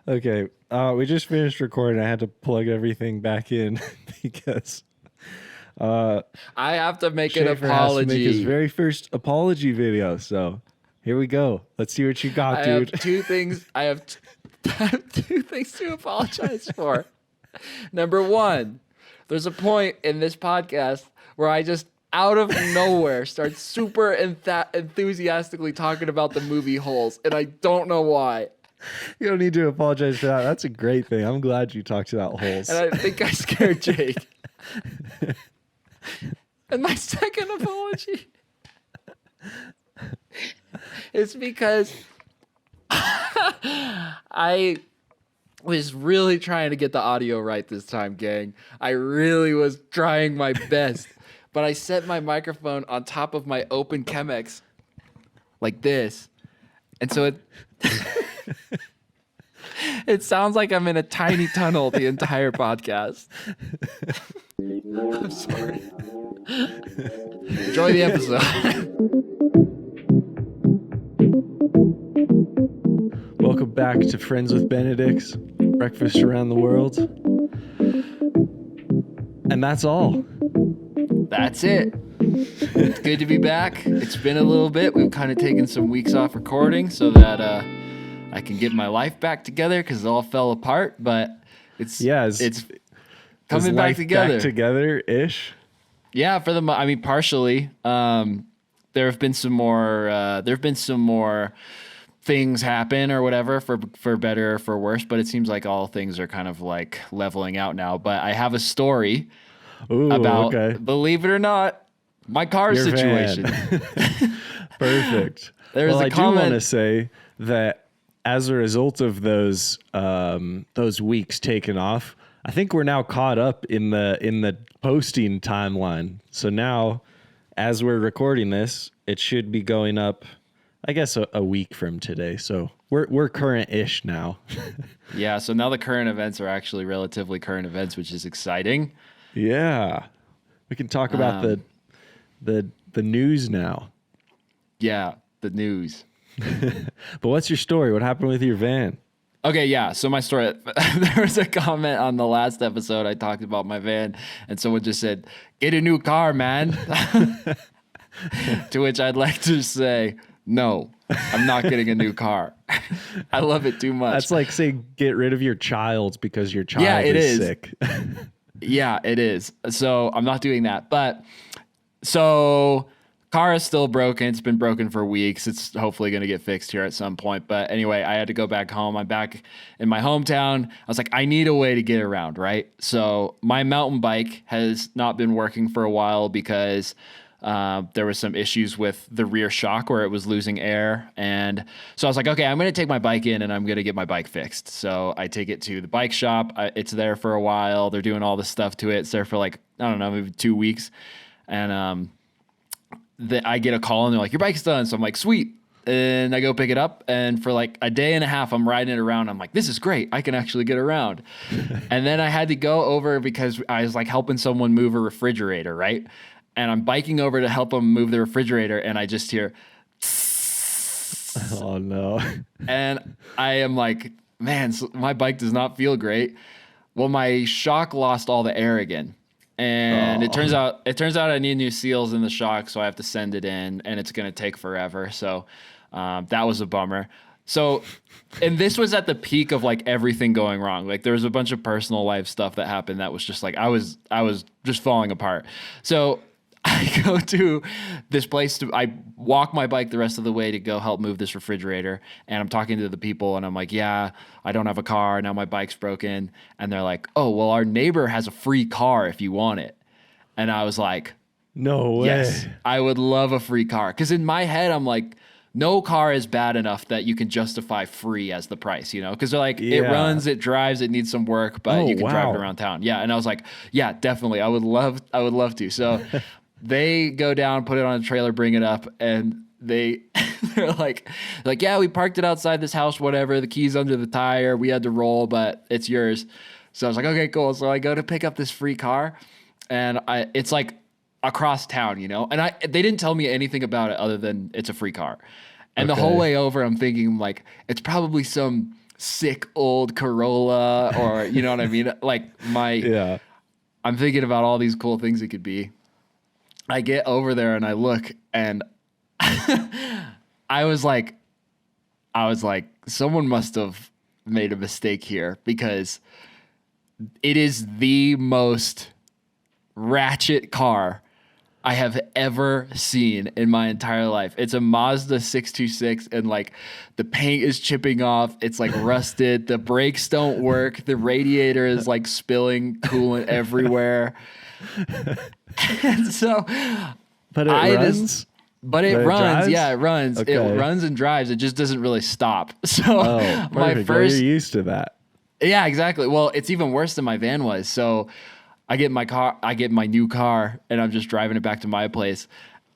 Okay. We just finished recording. I had to plug everything back in because I have to make an Shaffer has to make his apology. very first apology video. So here we go. Let's see what you got, I have dude. two things. I have two things to apologize for. Number one, there's a point in this podcast where I just out of nowhere start super enthusiastically talking about the movie Holes, and I don't know why. You don't need to apologize for that. That's a great thing. I'm glad you talked about holes. And I think I scared Jake. And my second apology is because I was really trying to get the audio right this time, gang. I really was trying my best. But I set my microphone on top of my open Chemex like this. And so it sounds like I'm in a tiny tunnel the entire podcast. I'm sorry. Enjoy the episode. Welcome back to Friends with Benedicts, breakfast around the world. And that's all. That's it. It's good to be back. It's been a little bit. We've kind of taken some weeks off recording so that I can get my life back together because it all fell apart. But it's coming back together. Back together-ish? Yeah, partially. There have been some more things happen or whatever for better or for worse, but it seems like all things are kind of like leveling out now. But I have a story about, believe it or not, my car situation. Perfect. I do want to say that as a result of those weeks taken off, I think we're now caught up in the posting timeline. So now, as we're recording this, it should be going up, I guess, a week from today. So we're current-ish now. Yeah. So now the current events are actually relatively current events, which is exciting. Yeah, we can talk about the news now. Yeah, the news. But what's your story? What happened with your van? Okay, yeah. So my story, there was a comment on the last episode. I talked about my van, and someone just said, "Get a new car, man." To which I'd like to say, no, I'm not getting a new car. I love it too much. That's like saying get rid of your child because your child is sick. Yeah, it is. So I'm not doing that. But so car is still broken. It's been broken for weeks. It's hopefully going to get fixed here at some point. But anyway, I had to go back home. I'm back in my hometown. I was like, I need a way to get around, right? So my mountain bike has not been working for a while because there was some issues with the rear shock where it was losing air. And so I was like, okay, I'm going to take my bike in and I'm going to get my bike fixed. So I take it to the bike shop. It's there for a while. They're doing all this stuff to it. It's there for like, I don't know, maybe 2 weeks. And I get a call and they're like, your bike's done. So I'm like, sweet. And I go pick it up. And for like a day and a half, I'm riding it around. I'm like, this is great. I can actually get around. And then I had to go over because I was like helping someone move a refrigerator, right? And I'm biking over to help them move the refrigerator, and I just hear, oh no. And I am like, man, my bike does not feel great. Well, my shock lost all the air again. And it turns out I need new seals in the shock, so I have to send it in, and it's going to take forever. So that was a bummer. So, and this was at the peak of like everything going wrong. Like there was a bunch of personal life stuff that happened that was just like, I was just falling apart. So I go to this place I walk my bike the rest of the way to go help move this refrigerator. And I'm talking to the people and I'm like, yeah, I don't have a car. Now my bike's broken. And they're like, oh, well, our neighbor has a free car if you want it. And I was like, no way. Yes, I would love a free car. Because in my head, I'm like, no car is bad enough that you can justify free as the price, you know? Because they're like, It runs, it drives, it needs some work, but you can drive it around town. Yeah. And I was like, yeah, definitely. I would love to. So they go down, put it on a trailer, bring it up, and they're like, yeah, we parked it outside this house, whatever. The key's under the tire. We had to roll, but it's yours. So I was like, okay, cool. So I go to pick up this free car, and it's like across town, you know? And they didn't tell me anything about it other than it's a free car. And the whole way over, I'm thinking like, it's probably some sick old Corolla, or you know what I mean? Like Yeah. I'm thinking about all these cool things it could be. I get over there and I look, and I was like, someone must have made a mistake here, because it is the most ratchet car I have ever seen in my entire life. It's a Mazda 626, and like the paint is chipping off. It's like rusted. The brakes don't work. The radiator is like spilling coolant everywhere. And so, But it runs. But it runs. Drives? Yeah, it runs. Okay. It runs and drives. It just doesn't really stop. So Oh, my perfect. Well, first, you're used to that. yeah, exactly. Well, it's even worse than my van was. So I get my new car, and I'm just driving it back to my place.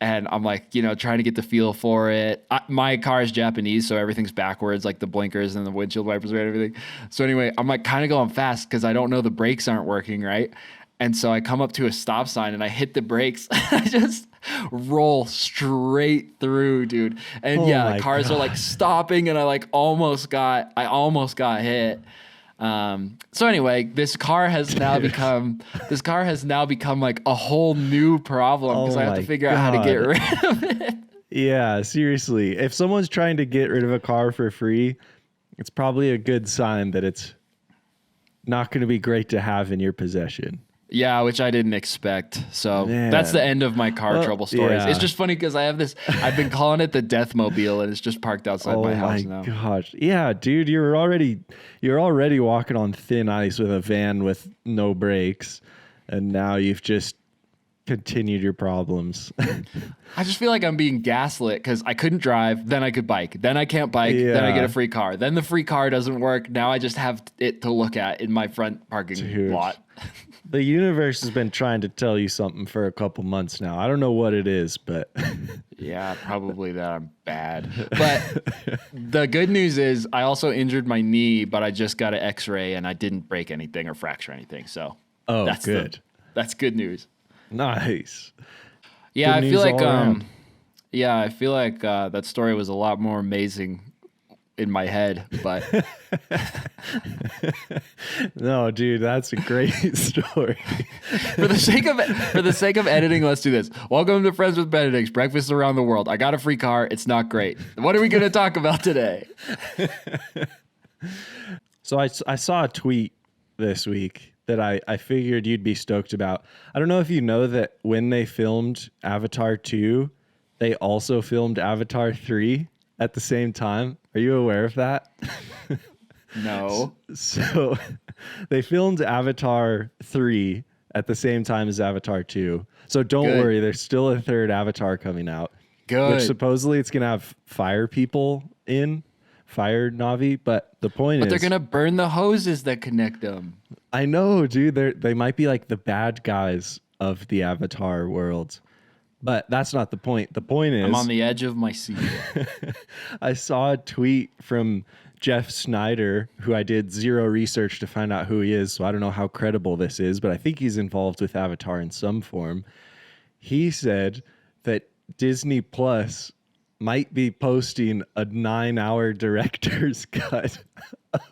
And I'm like, trying to get the feel for it. My car is Japanese, so everything's backwards, like the blinkers and the windshield wipers and everything. So anyway, I'm like kind of going fast because I don't know the brakes aren't working, right? And so I come up to a stop sign and I hit the brakes. I just roll straight through, dude. And Oh the cars are like stopping, and I almost got hit. So anyway, this car has now become like a whole new problem, because I have to figure out how to get rid of it. Yeah, seriously. If someone's trying to get rid of a car for free, it's probably a good sign that it's not going to be great to have in your possession. Yeah, which I didn't expect. So Man. that's the end of my car trouble stories. Yeah. It's just funny because I've been calling it the Death Mobile, and it's just parked outside my house now. Oh my gosh. Yeah, dude, you're already walking on thin ice with a van with no brakes, and now you've just continued your problems. I just feel like I'm being gaslit because I couldn't drive, then I could bike, then I can't bike, then I get a free car, then the free car doesn't work. Now I just have it to look at in my front parking lot. The universe has been trying to tell you something for a couple months now. I don't know what it is, but yeah, probably that I'm bad. But the good news is I also injured my knee, but I just got an X-ray and I didn't break anything or fracture anything. So that's good. That's good news. Nice. Yeah, Good I feel news like all around. that story was a lot more amazing in my head, but No, dude, that's a great story. for the sake of editing, let's do this. Welcome to Friends with Benedicts, breakfast around the world. I got a free car. It's not great. What are we going to talk about today? So I saw a tweet this week that I figured you'd be stoked about. I don't know if you know that when they filmed Avatar 2, they also filmed Avatar 3 at the same time. Are you aware of that? No. So they filmed Avatar 3 at the same time as Avatar 2. So don't worry, there's still a third Avatar coming out. Good. Which supposedly it's going to have fire people in, fire Navi. But the point is... But they're going to burn the hoses that connect them. I know, dude. They might be like the bad guys of the Avatar world. But that's not the point. The point is... I'm on the edge of my seat. I saw a tweet from Jeff Snyder, who I did zero research to find out who he is, so I don't know how credible this is, but I think he's involved with Avatar in some form. He said that Disney Plus might be posting a 9-hour director's cut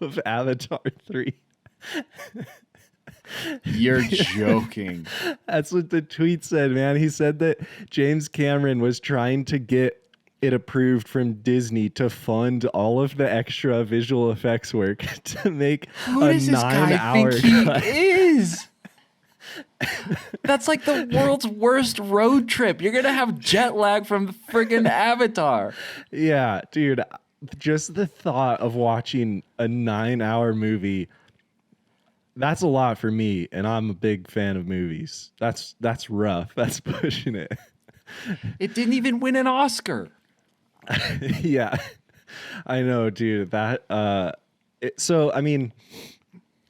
of Avatar 3. You're joking. That's what the tweet said, man. He said that James Cameron was trying to get it approved from Disney to fund all of the extra visual effects work to make Who a does this guy 9-hour think cut. he is? That's like the world's worst road trip. You're going to have jet lag from the friggin' Avatar. Yeah, dude. Just the thought of watching a 9-hour movie, that's a lot for me, and I'm a big fan of movies. That's rough. That's pushing it. It didn't even win an Oscar. Yeah, I know, dude. That so I mean,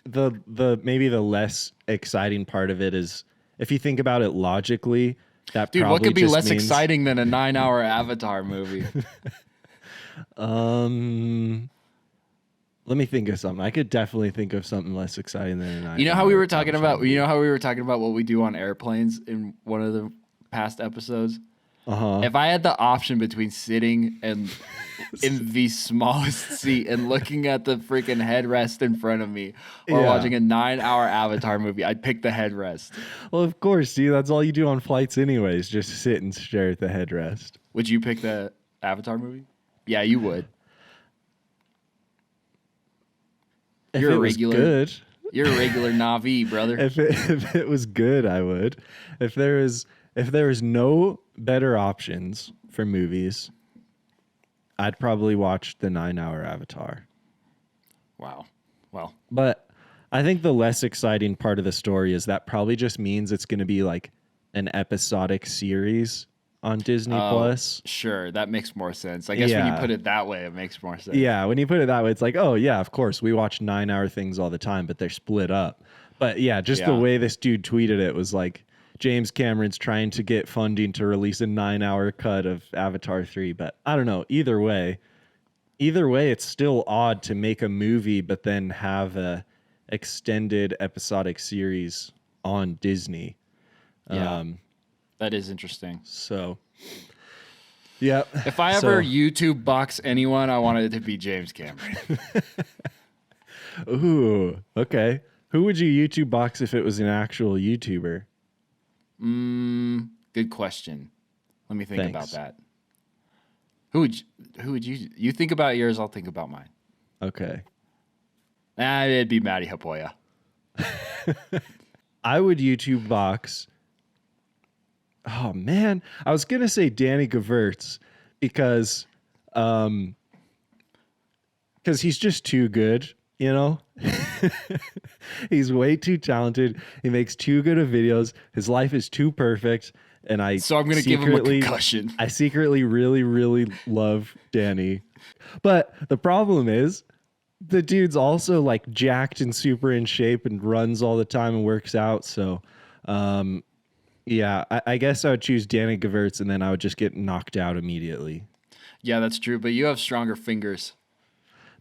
the maybe the less exciting part of it is if you think about it logically. That dude, what could be just less means, exciting than a 9-hour Avatar movie? Let me think of something. I could definitely think of something less exciting than a 9-hour. You know how we were talking about what we do on airplanes in one of the past episodes? If I had the option between sitting and in the smallest seat and looking at the freaking headrest in front of me or watching a 9-hour Avatar movie, I'd pick the headrest. Well, of course, dude. That's all you do on flights anyways. Just sit and stare at the headrest. Would you pick the Avatar movie? Yeah, you would. You're a regular. Good. You're a regular Na'vi, brother. If it was good, I would. If there is no better options for movies, I'd probably watch the 9-hour Avatar. Wow. Well, but I think the less exciting part of the story is that probably just means it's going to be like an episodic series on Disney Plus. Sure, that makes more sense. I guess when you put it that way, it makes more sense. Yeah, when you put it that way, it's like, oh yeah, of course, we watch 9-hour things all the time, but they're split up. But yeah, just the way this dude tweeted it was like, James Cameron's trying to get funding to release a 9-hour cut of Avatar 3. But I don't know. Either way, it's still odd to make a movie, but then have a extended episodic series on Disney. Yeah, that is interesting. So, yeah. If I ever YouTube box anyone, I wanted it to be James Cameron. Ooh, okay. Who would you YouTube box if it was an actual YouTuber? Good question. Let me think about that. Who would you think about yours? I'll think about mine. Okay. It'd be Matty Hapoya. I would YouTube box. Oh man, I was gonna say Danny Gewirtz because he's just too good, you know. He's way too talented. He makes too good of videos. His life is too perfect. And I'm going to give him a concussion. I secretly really, really love Danny. But the problem is the dude's also like jacked and super in shape and runs all the time and works out. So, yeah, I guess I would choose Danny Gewirtz and then I would just get knocked out immediately. Yeah, that's true. But you have stronger fingers.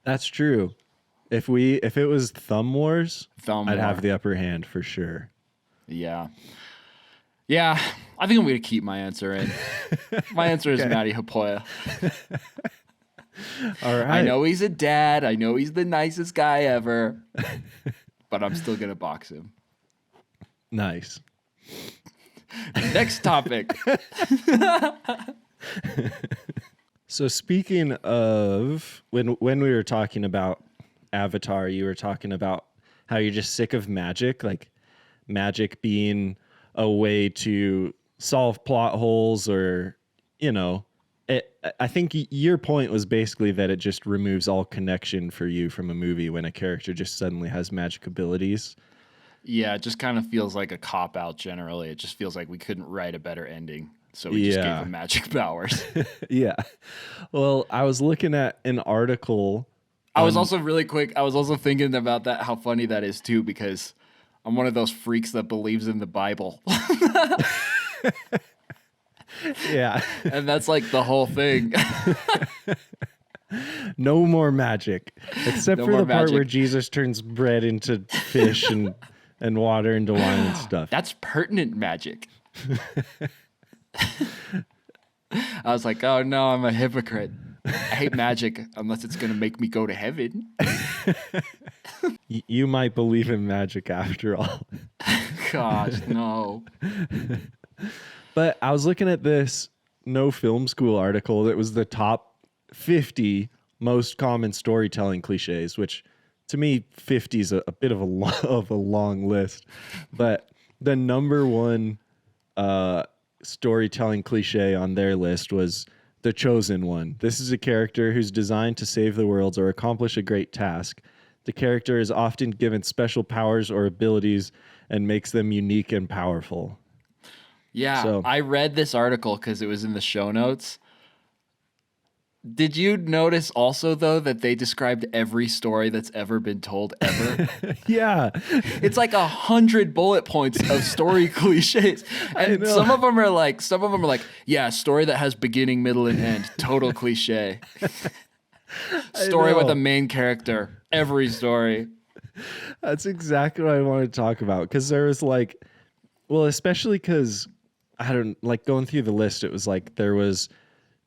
That's true. If it was Thumb Wars, I'd have the upper hand for sure. Yeah. Yeah, I think I'm going to keep my answer in. My answer is Matty Hapoya. All right. I know he's a dad. I know he's the nicest guy ever. But I'm still going to box him. Nice. Next topic. So speaking of when we were talking about Avatar, you were talking about how you're just sick of magic, like magic being a way to solve plot holes or, you know, I think your point was basically that it just removes all connection for you from a movie when a character just suddenly has magic abilities. Yeah, it just kind of feels like a cop-out generally. It just feels like we couldn't write a better ending. So we just gave him magic powers. Yeah. Well, I was looking at an article. I was also thinking about that, how funny that is too, because I'm one of those freaks that believes in the Bible. Yeah. And that's like the whole thing. No more magic. Except for the part where Jesus turns bread into fish and water into wine and stuff. That's pertinent magic. I was like, oh no, I'm a hypocrite. I hate magic unless it's going to make me go to heaven. You might believe in magic after all. Gosh, no. But I was looking at this No Film School article that was the top 50 most common storytelling cliches, which to me 50 is a bit of a long list. But the number one storytelling cliche on their list was the chosen one. This is a character who's designed to save the world or accomplish a great task. The character is often given special powers or abilities and makes them unique and powerful. Yeah, so, I read this article because it was in the show notes. Did you notice also, though, that they described every story that's ever been told ever? Yeah. It's like 100 bullet points of story cliches. And some of them are like, yeah, story that has beginning, middle, and end. Total cliche. Story with a main character. Every story. That's exactly what I want to talk about. Because there was like, well, especially because I don't like going through the list. It was like there was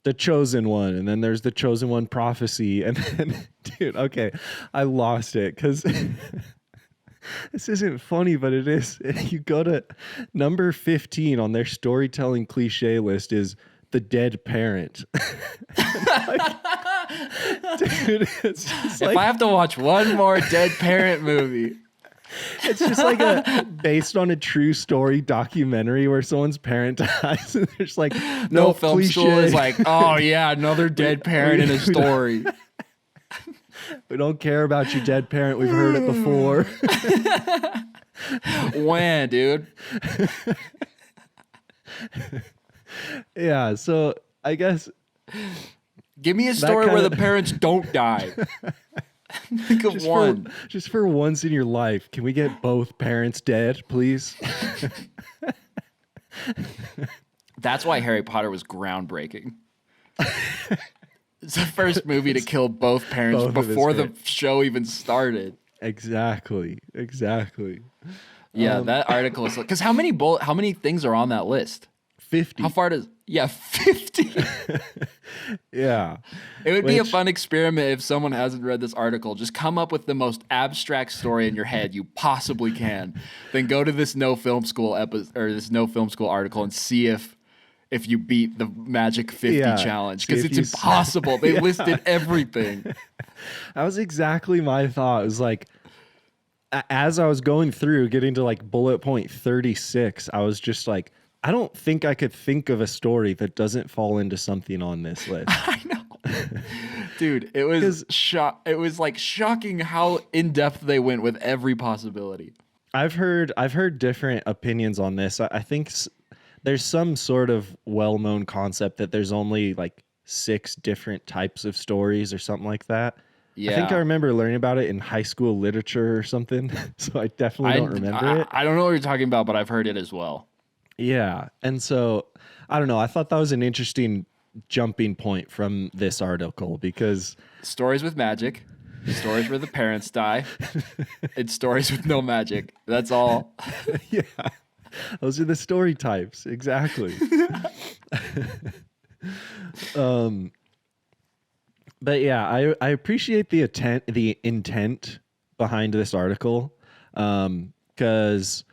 the chosen one, and then there's the chosen one prophecy, and then dude, okay, I lost it because this isn't funny, but it is. You go to number 15 on their storytelling cliche list is the dead parent. Like, dude, it's just If I have to watch one more dead parent movie, it's just like a based on a true story documentary where someone's parent dies, and there's like no film school is like, oh yeah, another dead parent in a story. We don't care about your dead parent. We've heard it before. When, dude? Yeah, so I guess Give me a story where the parents don't die. Think of one. Just for once in your life, can we get both parents dead, please? That's why Harry Potter was groundbreaking. It's the first movie to kill both parents before the show even started. Exactly. Yeah, that article is like, because how many things are on that list? 50. How far does 50? Yeah. It would be a fun experiment if someone hasn't read this article. Just come up with the most abstract story in your head you possibly can. Then go to this no film school article and see if you beat the Magic 50 challenge, because it's impossible. They listed everything. That was exactly my thought. It was like, as I was going through getting to like bullet point 36, I was just like, I don't think I could think of a story that doesn't fall into something on this list. I know. Dude, it was it was like shocking how in depth they went with every possibility. I've heard different opinions on this. I think there's some sort of well-known concept that there's only like 6 different types of stories or something like that. Yeah. I think I remember learning about it in high school literature or something. So I definitely don't remember it. I don't know what you're talking about, but I've heard it as well. Yeah. And so I don't know. I thought that was an interesting jumping point from this article, because stories with magic, stories where the parents die, and stories with no magic. That's all. Yeah. Those are the story types. Exactly. But yeah, I appreciate the intent behind this article. Because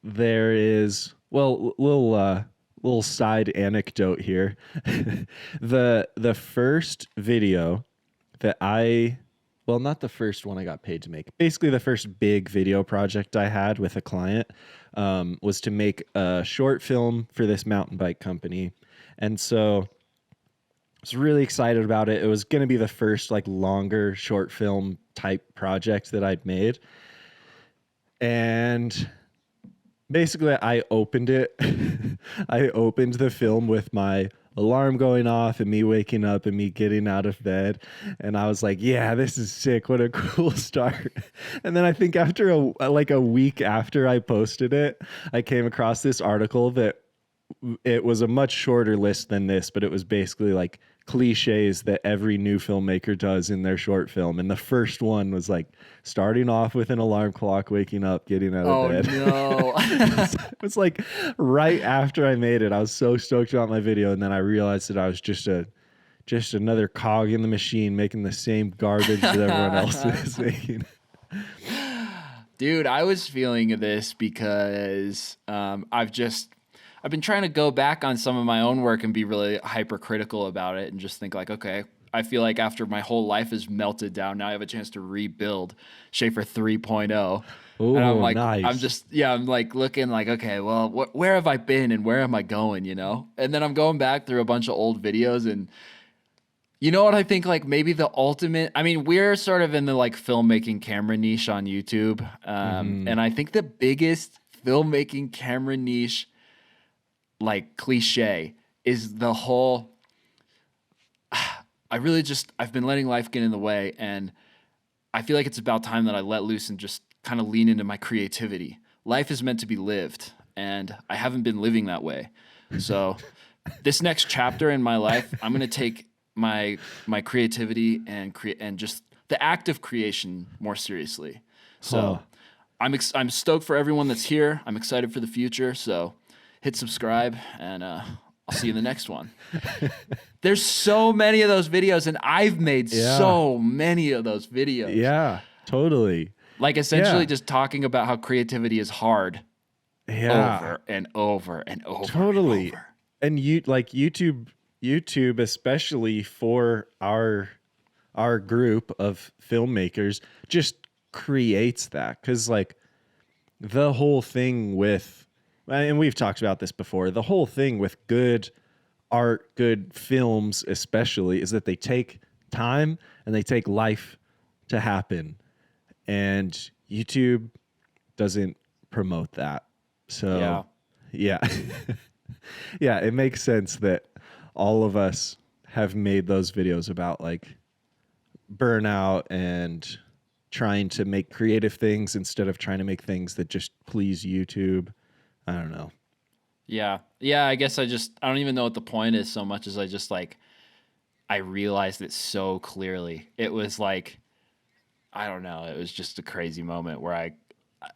there is, well, little side anecdote here. The first video that not the first one I got paid to make. Basically, the first big video project I had with a client was to make a short film for this mountain bike company. And so I was really excited about it. It was going to be the first like longer short film type project that I'd made. And basically, I opened it. I opened the film with my alarm going off and me waking up and me getting out of bed. And I was like, yeah, this is sick. What a cool start. And then I think after a week after I posted it, I came across this article that it was a much shorter list than this, but it was basically like cliches that every new filmmaker does in their short film. And the first one was like starting off with an alarm clock, waking up, getting out of bed. Oh, no. It was like right after I made it. I was so stoked about my video. And then I realized that I was just another cog in the machine making the same garbage that everyone else is making. Dude, I was feeling this because I've been trying to go back on some of my own work and be really hypercritical about it and just think like, okay, I feel like after my whole life is melted down, now I have a chance to rebuild Shaffer 3.0. Ooh, and I'm like, nice. I'm like looking like, okay, well, where have I been and where am I going, you know? And then I'm going back through a bunch of old videos, and you know what I think, like maybe the ultimate, I mean, we're sort of in the like filmmaking camera niche on YouTube. And I think the biggest filmmaking camera niche like cliche is the whole, I've been letting life get in the way, and I feel like it's about time that I let loose and just kind of lean into my creativity. Life is meant to be lived, and I haven't been living that way. So this next chapter in my life, I'm going to take my creativity and just the act of creation more seriously. So I'm stoked for everyone that's here. I'm excited for the future. So hit subscribe, and I'll see you in the next one. There's so many of those videos, and I've made so many of those videos. Yeah, totally. Like essentially just talking about how creativity is hard over and over and over. Totally. And over. And YouTube, especially for our group of filmmakers, just creates that. Cause like the whole thing with, and we've talked about this before, the whole thing with good art, good films especially, is that they take time and they take life to happen. And YouTube doesn't promote that. So yeah. Yeah, it makes sense that all of us have made those videos about like burnout and trying to make creative things instead of trying to make things that just please YouTube. I don't know. Yeah. Yeah, I guess I don't even know what the point is so much as I just like, I realized it so clearly. It was like, I don't know. It was just a crazy moment where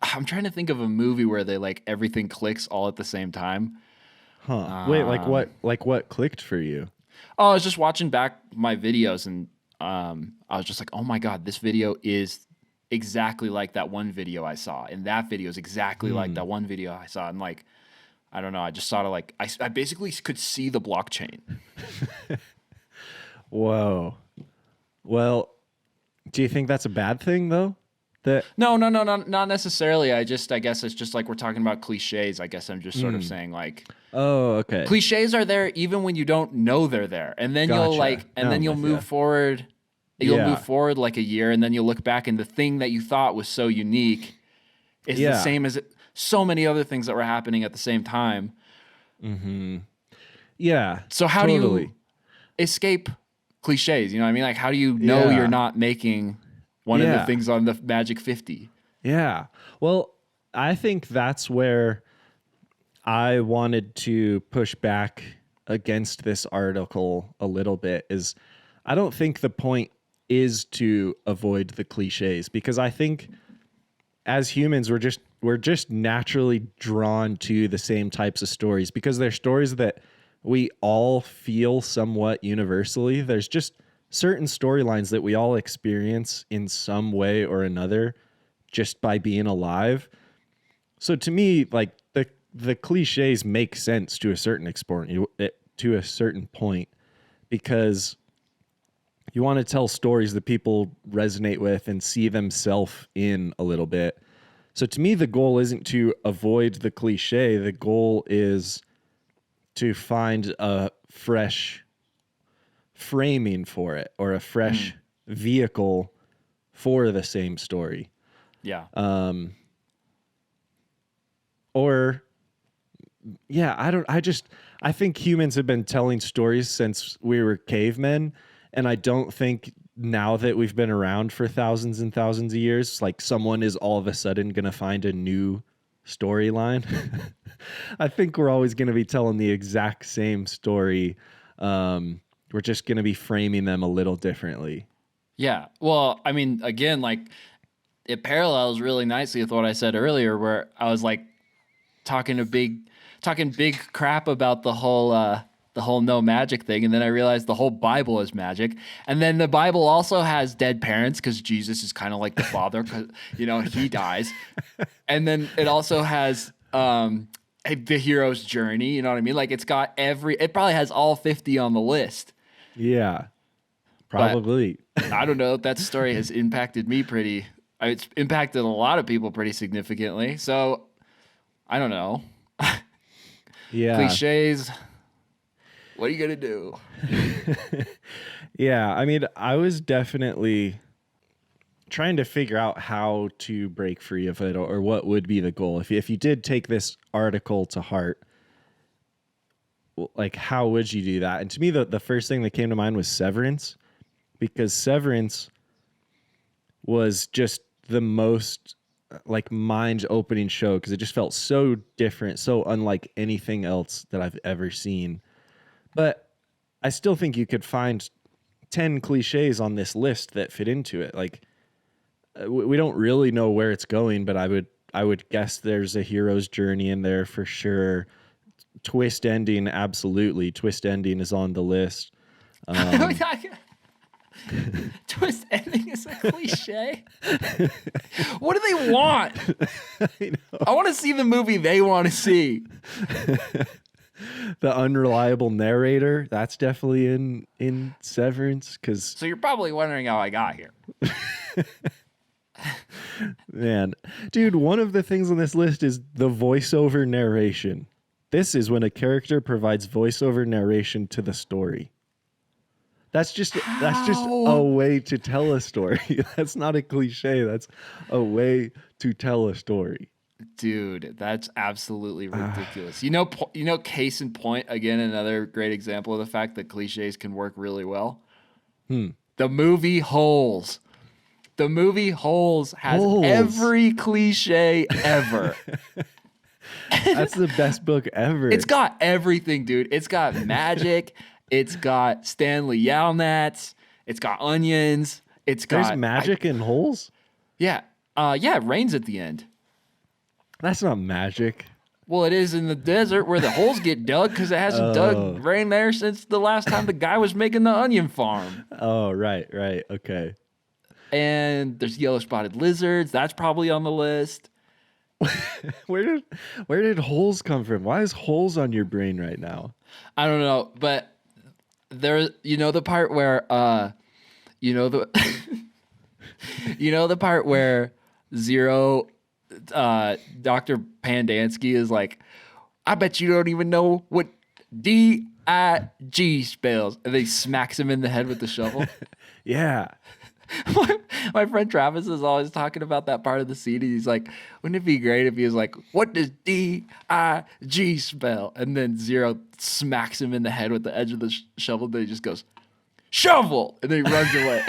I'm trying to think of a movie where they like everything clicks all at the same time. Huh. Wait, like what clicked for you? Oh, I was just watching back my videos and I was just like, oh my God, this video is exactly like that one video I saw. And that video is exactly like that one video I saw. And like, I don't know. I just sort of like, I basically could see the blockchain. Whoa. Well, do you think that's a bad thing though? No, not necessarily. I guess it's just like we're talking about cliches. I guess I'm just sort of saying like, oh, okay. Cliches are there even when you don't know they're there, and then you'll like, and then you'll move forward. You'll move forward like a year, and then you'll look back, and the thing that you thought was so unique is the same as so many other things that were happening at the same time. Mm-hmm. Yeah. So how do you escape cliches? You know what I mean? Like, how do you know you're not making one of the things on the Magic 50? Yeah. Well, I think that's where I wanted to push back against this article a little bit. Is I don't think the point is to avoid the cliches, because I think as humans we're just naturally drawn to the same types of stories because they're stories that we all feel somewhat universally. There's just certain storylines that we all experience in some way or another just by being alive. So to me, like the cliches make sense to a certain point, because you want to tell stories that people resonate with and see themselves in a little bit. So to me, the goal isn't to avoid the cliche. The goal is to find a fresh framing for it, or a fresh vehicle for the same story. Yeah. I think humans have been telling stories since we were cavemen. And I don't think now that we've been around for thousands and thousands of years, like someone is all of a sudden going to find a new storyline. I think we're always going to be telling the exact same story. We're just going to be framing them a little differently. Yeah. Well, I mean, again, like it parallels really nicely with what I said earlier, where I was like talking big crap about the whole no magic thing, and then I realized the whole Bible is magic, and then the Bible also has dead parents because Jesus is kind of like the father, because he dies, and then it also has the hero's journey. You know what I mean? Like it probably has all 50 on the list. Yeah, probably. But I don't know if that story has impacted me it's impacted a lot of people pretty significantly. So I don't know. Yeah. Cliches. What are you going to do? Yeah. I mean, I was definitely trying to figure out how to break free of it, or what would be the goal. If you did take this article to heart, like how would you do that? And to me, the first thing that came to mind was Severance, because Severance was just the most like mind-opening show, because it just felt so different, so unlike anything else that I've ever seen. But I still think you could find 10 cliches on this list that fit into it. Like we don't really know where it's going, but I would guess there's a hero's journey in there for sure. twist ending, absolutely. Twist ending is on the list. Twist ending is a cliche. What do they want? I want to see the movie they want to see. The unreliable narrator, that's definitely in Severance, because So you're probably wondering how I got here. man, dude, one of the things on this list is the voiceover narration. This is when a character provides voiceover narration to the story. That's just a way to tell a story. That's not a cliche. That's a way to tell a story. Dude, that's absolutely ridiculous. You know, case in point, again, another great example of the fact that cliches can work really well. The movie Holes. The movie Holes has every cliche ever. That's the best book ever. It's got everything, dude. It's got magic. It's got Stanley Yelnats. It's got onions. There's magic in Holes? Yeah. It rains at the end. That's not magic. Well, it is in the desert where the holes get dug because it hasn't dug rain there since the last time the guy was making the onion farm. Oh, right. Okay. And there's yellow spotted lizards. That's probably on the list. Where did Holes come from? Why is Holes on your brain right now? I don't know, but there, the part where, the part where Zero, Dr. Pandansky is like, I bet you don't even know what DIG spells. And then he smacks him in the head with the shovel. Yeah. My friend Travis is always talking about that part of the scene. He's like, wouldn't it be great if he was like, what does DIG spell? And then Zero smacks him in the head with the edge of the shovel. Then he just goes, shovel! And then he runs away.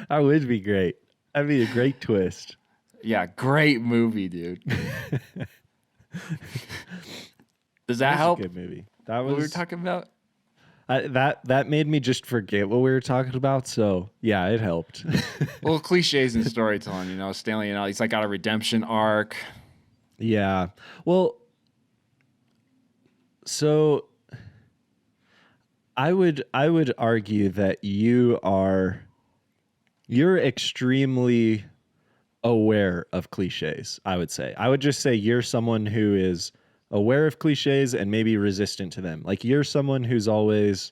That would be great. That'd be a great twist. Yeah, great movie, dude. Does that help? A good movie. That was what we were talking about. That made me just forget what we were talking about. So yeah, it helped. Well, cliches in storytelling, Stanley and all, he's like got a redemption arc. Yeah. Well, so I would argue that you're extremely aware of cliches, I would say. I would just say you're someone who is aware of cliches and maybe resistant to them. Like you're someone who's always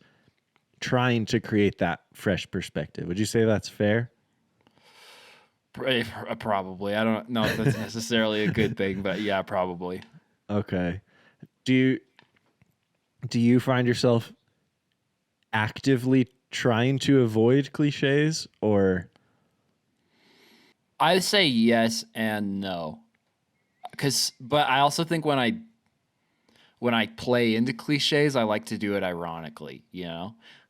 trying to create that fresh perspective. Would you say that's fair? Probably. I don't know if that's necessarily a good thing, but yeah, probably. Okay. Do you find yourself actively trying to avoid cliches, or? I say yes and no. But I also think when I play into cliches, I like to do it ironically,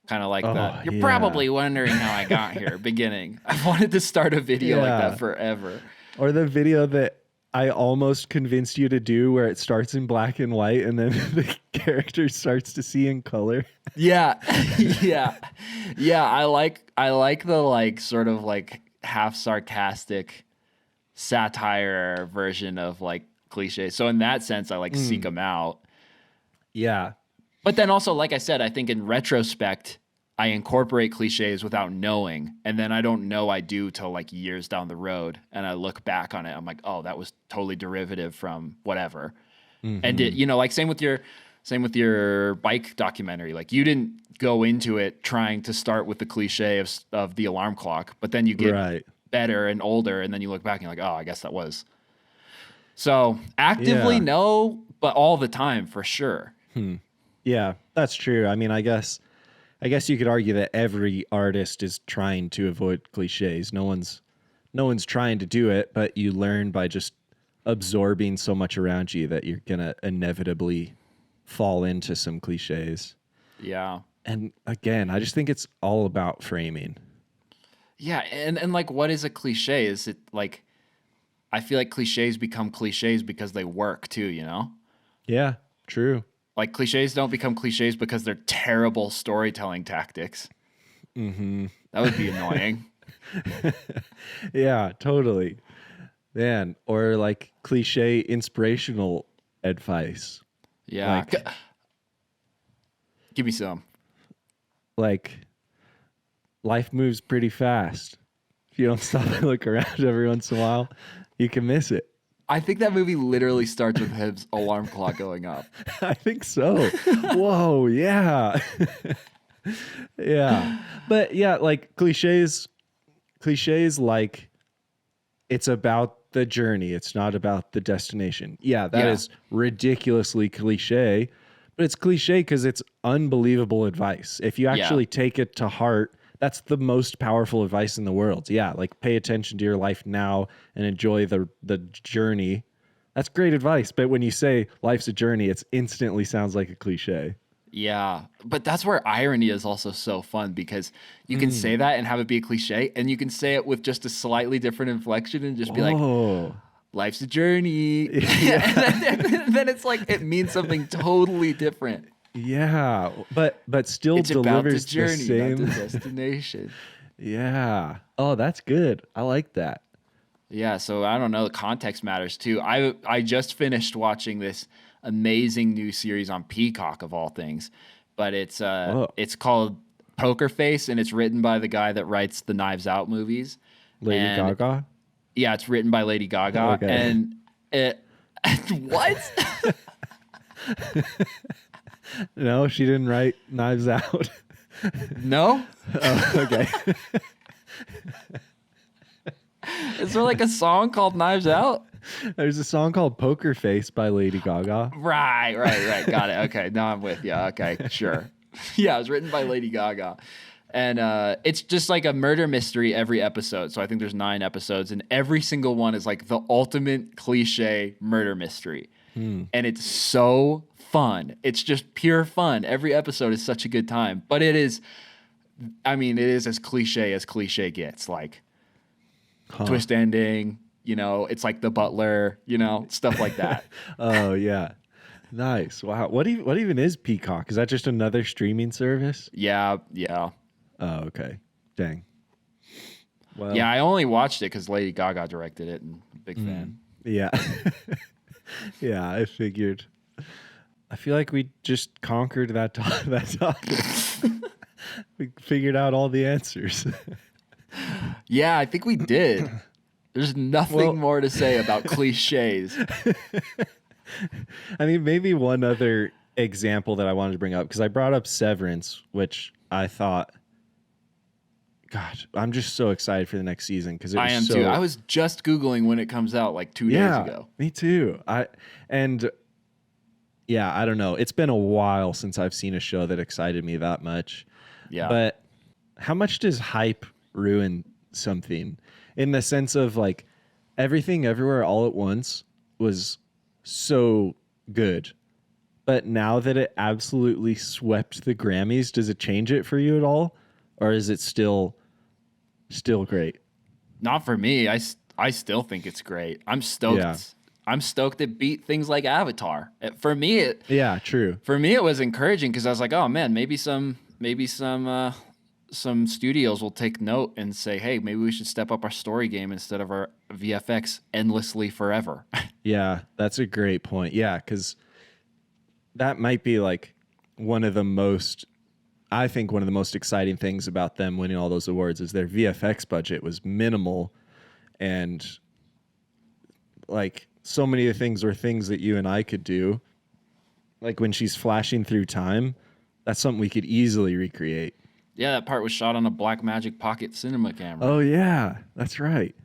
kind of like that. You're probably wondering how I got here. Beginning. I've wanted to start a video like that forever. Or the video that I almost convinced you to do where it starts in black and white and then the character starts to see in color. Yeah. Yeah. I like the sort of half sarcastic satire version of cliches. So in that sense, I seek them out. Yeah. But then also, like I said, I think in retrospect, I incorporate cliches without knowing. And then I don't know I do till years down the road. And I look back on it. I'm like, oh, that was totally derivative from whatever. Mm-hmm. And same with your bike documentary. You didn't go into it trying to start with the cliche of the alarm clock, but then you get better and older. And then you look back and you're like, oh, I guess that was. So actively, no, but all the time for sure. Yeah, that's true. I mean, I guess you could argue that every artist is trying to avoid cliches. No one's trying to do it, but you learn by just absorbing so much around you that you're gonna inevitably fall into some cliches. Yeah. And again, I just think it's all about framing. Yeah, and what is a cliche? Is it I feel like cliches become cliches because they work too, Yeah, true. Cliches don't become cliches because they're terrible storytelling tactics. Mm-hmm. That would be annoying. Yeah, totally. Man, or cliche inspirational advice. Yeah. Like, Give me some. like life moves pretty fast. If you don't stop and look around every once in a while, you can miss it. I think that movie literally starts with his alarm clock going off. I think so. Whoa, yeah. Yeah. But yeah, like cliches like it's about the journey. It's not about the destination. Yeah, that is ridiculously cliche, but it's cliche because it's unbelievable advice. If you actually take it to heart, that's the most powerful advice in the world. Yeah, like pay attention to your life now and enjoy the journey. That's great advice. But when you say life's a journey, it instantly sounds like a cliche. Yeah, but that's where irony is also so fun because you can say that and have it be a cliche, and you can say it with just a slightly different inflection and just be like, Oh, life's a journey. And then it's like it means something totally different. yeah, but still It's about the delivers journey, the same. not the destination. Yeah. Oh, that's good. I like that. Yeah, so I don't know. The context matters too. I just finished watching this amazing new series on Peacock of all things, but it's called Poker Face, and it's written by the guy that writes the Knives Out movies. Lady And Gaga. yeah, it's written by Lady Gaga, Okay. and it what? No, she didn't write Knives Out. No, Oh, okay. is there like a song called Knives Out? There's a song called Poker Face by Lady Gaga. Right. Got it. Okay, now I'm with you. Okay, sure. Yeah, it was written by Lady Gaga. And it's just like a murder mystery every episode. So I think there's 9 episodes, and every single one is like the ultimate cliche murder mystery. And it's so fun. It's just pure fun. Every episode is such a good time. But it is as cliche gets. Like twist ending, it's like The Butler, stuff like that. Oh yeah. Nice. Wow. What even is Peacock? Is that just another streaming service? Yeah. Oh, okay. Dang. Well, Yeah, I only watched it because Lady Gaga directed it, and I'm a big fan. yeah. Yeah, I figured. I feel like we just conquered that topic. We figured out all the answers. Yeah, I think we did. There's nothing more to say about cliches. I mean, maybe one other example that I wanted to bring up, because I brought up Severance, which I thought, God, I'm just so excited for the next season because I am too. I was just Googling when it comes out like 2 days ago. Me too. I don't know. It's been a while since I've seen a show that excited me that much. Yeah. But how much does hype ruin something? In the sense of like Everything Everywhere All at Once was so good. But now that it absolutely swept the Grammys, does it change it for you at all? Or is it still great? Not for me. I still think it's great. I'm stoked. Yeah. I'm stoked it beat things like Avatar. For me, Yeah, true. For me, it was encouraging because I was like, oh man, maybe some studios will take note and say, hey, maybe we should step up our story game instead of our VFX endlessly forever. Yeah, that's a great point. Yeah, because that might be like one of the most exciting things about them winning all those awards is their VFX budget was minimal, and like so many of the things were things that you and I could do. Like when she's flashing through time, that's something we could easily recreate. Yeah, that part was shot on a Blackmagic Pocket Cinema camera. Oh yeah, that's right.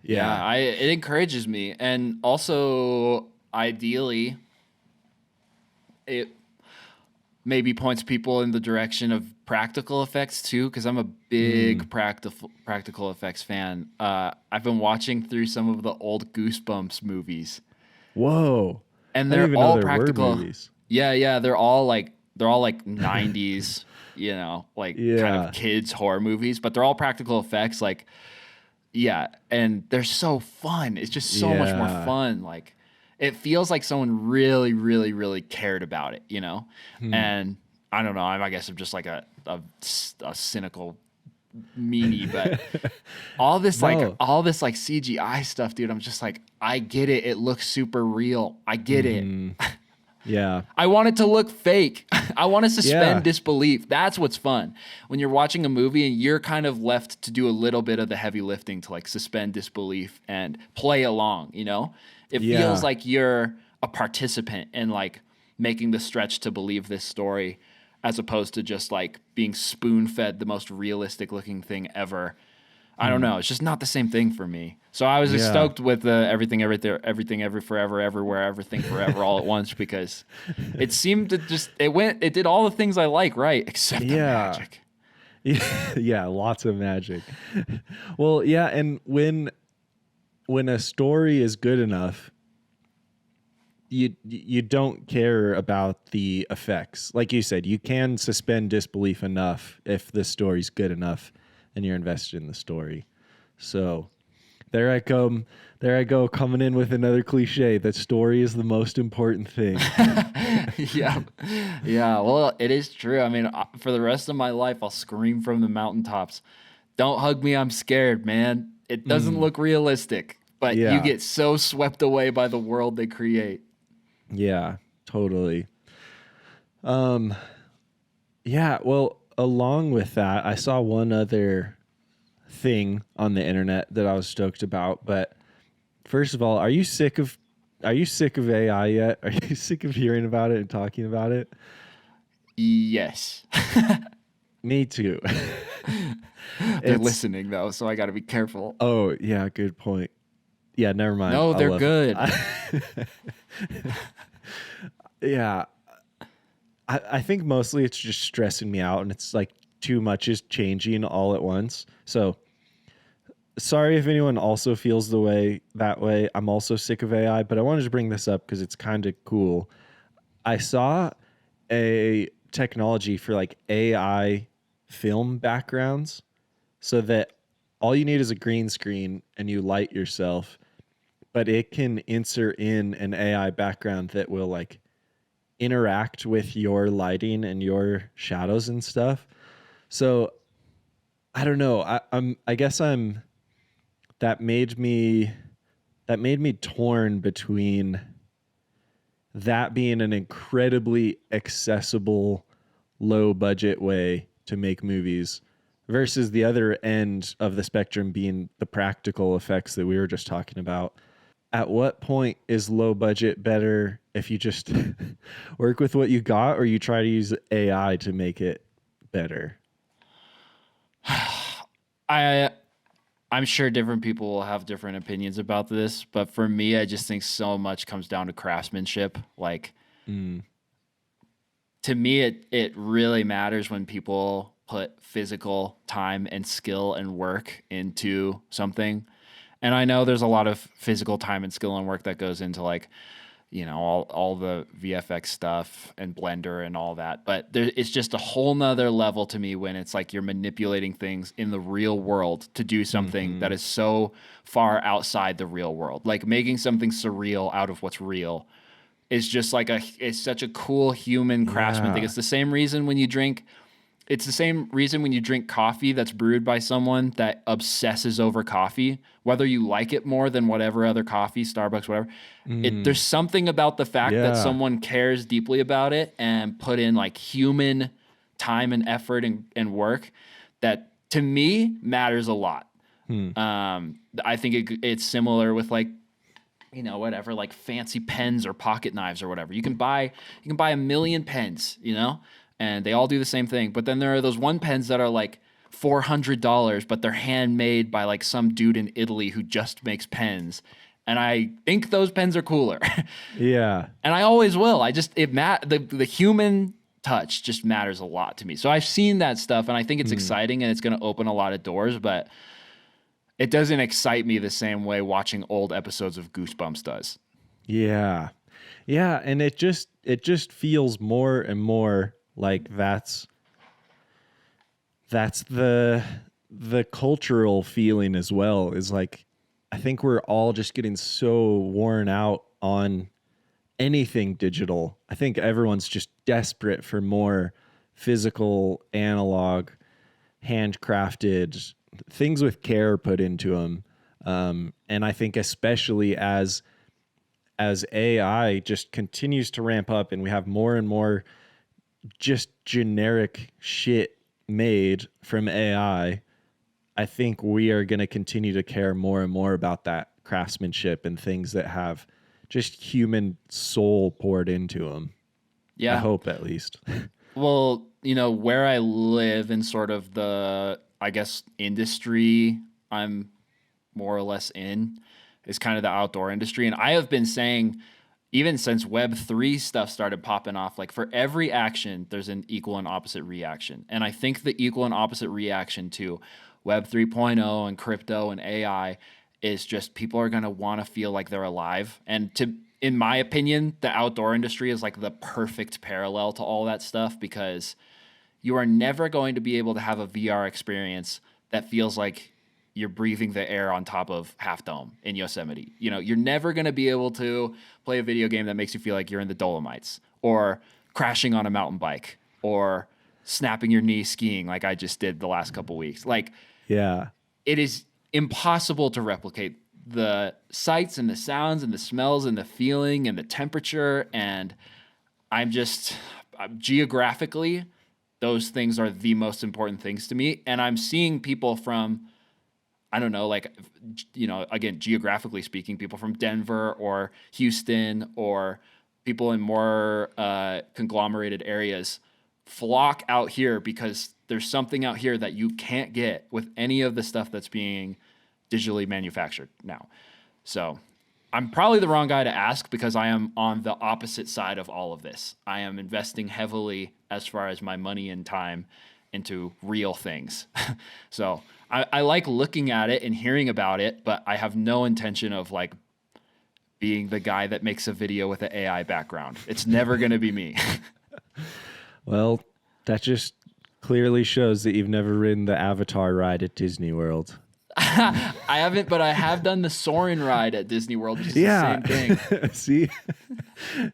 Yeah, it encourages me, and also ideally, it maybe points people in the direction of practical effects too, because I'm a big practical effects fan. I've been watching through some of the old Goosebumps movies. Whoa. And I didn't they're even know all there were practical. movies. Yeah, they're all like 90s, kind of kids horror movies, but they're all practical effects, and they're so fun. It's just so much more fun. Like it feels like someone really, really, really cared about it, And I don't know. I guess I'm just like a cynical meanie, but all this like No. CGI stuff, dude. I'm just like, I get it. It looks super real. I get it. Yeah. I want it to look fake. I want to suspend Yeah. disbelief. That's what's fun. When you're watching a movie and you're kind of left to do a little bit of the heavy lifting to like suspend disbelief and play along, you know? It Yeah. feels like you're a participant in like making the stretch to believe this story as opposed to just like being spoon-fed the most realistic looking thing ever. I don't know. It's just not the same thing for me. So I was just Yeah. stoked with everything, every, forever, everywhere, everything, forever, all at once because it seemed to just it did all the things I like, right? Except the Yeah. magic. Yeah, lots of magic. Well, yeah, and when a story is good enough, you don't care about the effects. Like you said, you can suspend disbelief enough if the story's good enough and you're invested in the story. So there I go coming in with another cliche that story is the most important thing. Yeah. Yeah. Well, it is true. I mean, for the rest of my life, I'll scream from the mountaintops. Don't hug me. I'm scared, man. It doesn't look realistic, but you Yeah. get so swept away by the world they create. Yeah, totally. Yeah, well, along with that, I saw one other thing on the internet that I was stoked about, but first of all, are you sick of AI yet? Are you sick of hearing about it and talking about it? Yes. Me too. They're It's listening though, so I got to be careful. Oh, yeah, good point. Yeah, never mind. No, I they're love good. Yeah. I think mostly it's just stressing me out and it's like too much is changing all at once. So sorry if anyone also feels that way. I'm also sick of AI, but I wanted to bring this up because it's kind of cool. I saw a technology for like AI film backgrounds so that all you need is a green screen and you light yourself, but it can insert in an AI background that will like interact with your lighting and your shadows and stuff. So I don't know. I guess I'm that made me torn between that being an incredibly accessible, low budget way to make movies versus the other end of the spectrum being the practical effects that we were just talking about. At what point is low budget better if you just work with what you got or you try to use AI to make it better? I'm sure different people will have different opinions about this, but for me, I just think so much comes down to craftsmanship. Like to me, it really matters when people put physical time and skill and work into something. And I know there's a lot of physical time and skill and work that goes into like, you know, all the VFX stuff and Blender and all that. But it's just a whole nother level to me when it's like you're manipulating things in the real world to do something that is so far outside the real world. Like making something surreal out of what's real is just like it's such a cool human craftsman thing. Yeah. It's the same reason when you drink coffee that's brewed by someone that obsesses over coffee, whether you like it more than whatever other coffee, Starbucks, whatever. There's something about the fact that Yeah. someone cares deeply about it and put in like human time and effort and work that to me matters a lot. I think it's similar with like, you know, whatever, like fancy pens or pocket knives or whatever. You can buy a million pens, you know, and they all do the same thing. But then there are those one pens that are like $400, but they're handmade by like some dude in Italy who just makes pens. And I think those pens are cooler. Yeah. And I always will. The human touch just matters a lot to me. So I've seen that stuff and I think it's exciting and it's going to open a lot of doors, but it doesn't excite me the same way watching old episodes of Goosebumps does. Yeah. Yeah, and it just feels more and more like that's the cultural feeling as well. Is like I think we're all just getting so worn out on anything digital. I think everyone's just desperate for more physical analog handcrafted things with care put into them. And I think especially as AI just continues to ramp up and we have more and more just generic shit made from AI, I think we are going to continue to care more and more about that craftsmanship and things that have just human soul poured into them. Yeah. I hope at least. Well, where I live in sort of the, I guess, industry I'm more or less in is kind of the outdoor industry. And I have been saying, even since Web3 stuff started popping off, like for every action, there's an equal and opposite reaction. And I think the equal and opposite reaction to Web 3.0 and crypto and AI is just people are going to want to feel like they're alive. And in my opinion, the outdoor industry is like the perfect parallel to all that stuff, because you are never going to be able to have a VR experience that feels like you're breathing the air on top of Half Dome in Yosemite. You're never going to be able to play a video game that makes you feel like you're in the Dolomites, or crashing on a mountain bike, or snapping your knee skiing like I just did the last couple weeks. Like, yeah, it is impossible to replicate the sights and the sounds and the smells and the feeling and the temperature. And I'm geographically, those things are the most important things to me. And I'm seeing people from, I don't know, like, again, geographically speaking, people from Denver or Houston or people in more conglomerated areas flock out here because there's something out here that you can't get with any of the stuff that's being digitally manufactured now. So I'm probably the wrong guy to ask, because I am on the opposite side of all of this. I am investing heavily, as far as my money and time, into real things. So I like looking at it and hearing about it, but I have no intention of like being the guy that makes a video with an AI background. It's never going to be me. Well, that just clearly shows that you've never ridden the Avatar ride at Disney World. I haven't, but I have done the Soarin' ride at Disney World, which is the same thing. See?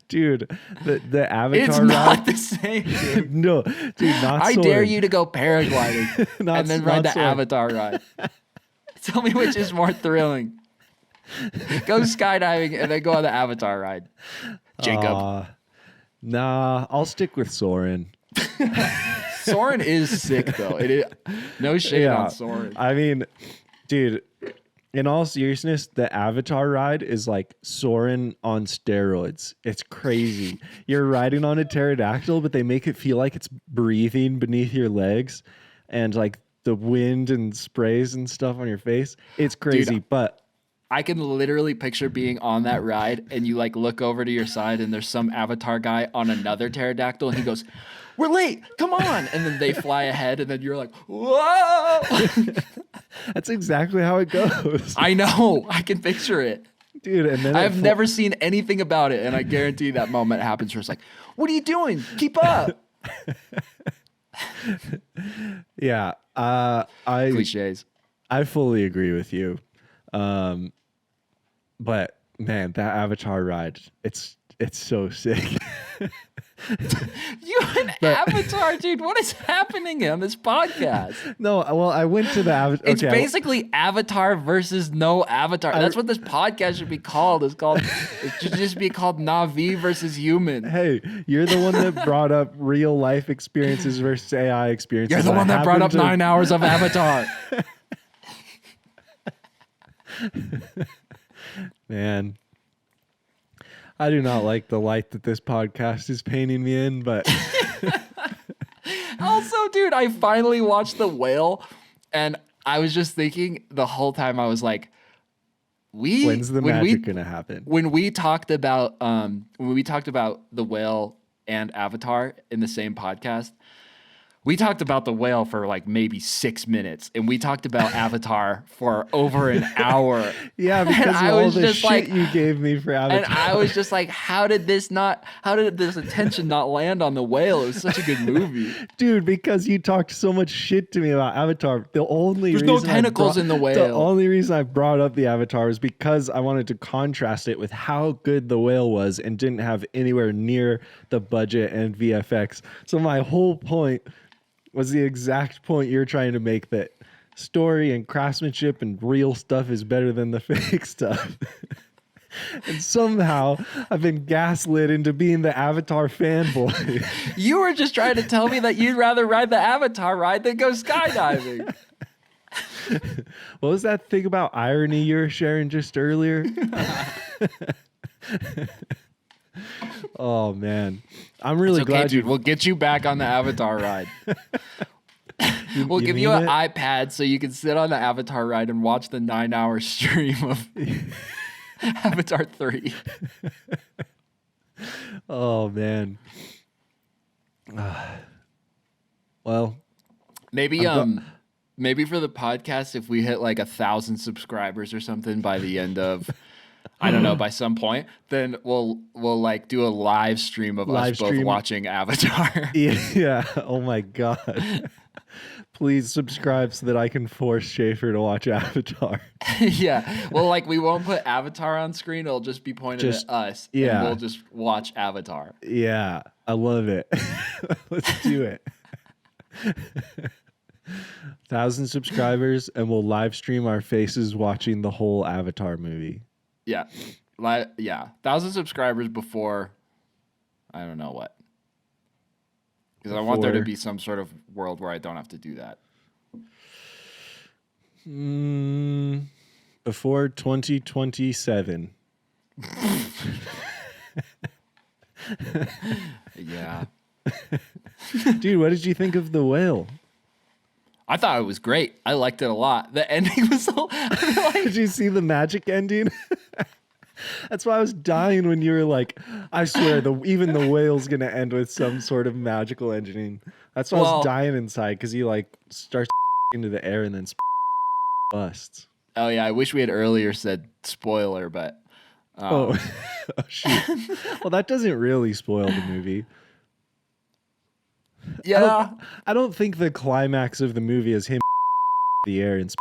Dude, the Avatar it's ride. Not the same, dude. No, dude, not I Soarin'. dare you to go paragliding and then ride the Soarin'. Avatar ride. Tell me which is more thrilling. Go skydiving and then go on the Avatar ride. Jacob. Nah, I'll stick with Soarin'. Soarin' is sick, though. It is, no shade on Soarin'. I mean, dude, in all seriousness, the Avatar ride is like Soarin' on steroids. It's crazy. You're riding on a pterodactyl, but they make it feel like it's breathing beneath your legs, and like the wind and sprays and stuff on your face. It's crazy, Dude, but I can literally picture being on that ride, and you like look over to your side and there's some Avatar guy on another pterodactyl, and he goes, "We're late, come on." And then they fly ahead, and then you're like, "Whoa." that's exactly how it goes. I know. I can picture it. Dude, and then I've never seen anything about it, and I guarantee that moment happens where it's like, "What are you doing? Keep up." Yeah. Clichés. I fully agree with you. But man, that Avatar ride, it's so sick. You and Avatar, dude. What is happening on this podcast? No, well, I went to the Avatar. It's basically Avatar versus no Avatar. That's what this podcast should be called. It should just be called Na'vi versus human. Hey, you're the one that brought up real life experiences versus AI experiences. You're the one that brought up 9 hours of Avatar. Man, I do not like the light that this podcast is painting me in, but also, dude, I finally watched The Whale, and I was just thinking the whole time, I was like, when's the magic gonna happen? When we talked about The Whale and Avatar in the same podcast, we talked about The Whale for like maybe 6 minutes, and we talked about Avatar for over an hour. Yeah, because of all the shit you gave me for Avatar. And I was just like, how did this attention not land on The Whale? It was such a good movie. Dude, because you talked so much shit to me about Avatar. There's no tentacles in The Whale. The only reason I brought up the Avatar was because I wanted to contrast it with how good The Whale was and didn't have anywhere near the budget and VFX. So my whole point was the exact point you're trying to make, that story and craftsmanship and real stuff is better than the fake stuff. And somehow I've been gaslit into being the Avatar fanboy. You were just trying to tell me that you'd rather ride the Avatar ride than go skydiving. What was that thing about irony you were sharing just earlier? Oh, man. I'm really It's okay, glad dude. We'll get you back on the Avatar ride. We'll give you an iPad so you can sit on the Avatar ride and watch the 9-hour stream of Avatar 3. Oh, man. Well, Maybe maybe for the podcast, if we hit like 1,000 subscribers or something by the end of, I don't know, by some point, then we'll like do a live stream of us both watching Avatar. Yeah. Oh my God. Please subscribe so that I can force Shaffer to watch Avatar. Yeah. Well, like we won't put Avatar on screen. It'll just be pointed at us. Yeah. And we'll just watch Avatar. Yeah. I love it. Let's do it. 1,000 subscribers and we'll live stream our faces watching the whole Avatar movie. Yeah. 1,000 subscribers before, I don't know what. Because I want there to be some sort of world where I don't have to do that. Before 2027. Yeah. Dude, what did you think of The Whale? I thought it was great. I liked it a lot. The ending was so... Did you see the magic ending? That's why I was dying when you were like, I swear, even the whale's going to end with some sort of magical ending. That's why I was dying inside, because he like starts into the air and then busts. Oh, yeah. I wish we had earlier said spoiler, but... Oh, shoot. Well, that doesn't really spoil the movie. Yeah. I don't think the climax of the movie is him the air and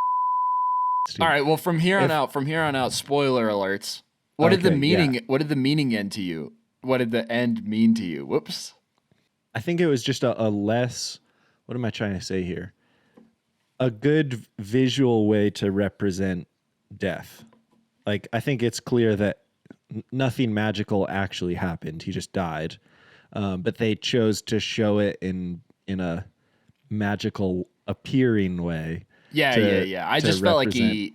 all right. Well, from here on out, spoiler alerts. What did the meaning end to you? What did the end mean to you? Whoops. I think it was just a less, what am I trying to say here? A good visual way to represent death. Like, I think it's clear that nothing magical actually happened. He just died. But they chose to show it in a magical appearing way. Yeah. I just felt like he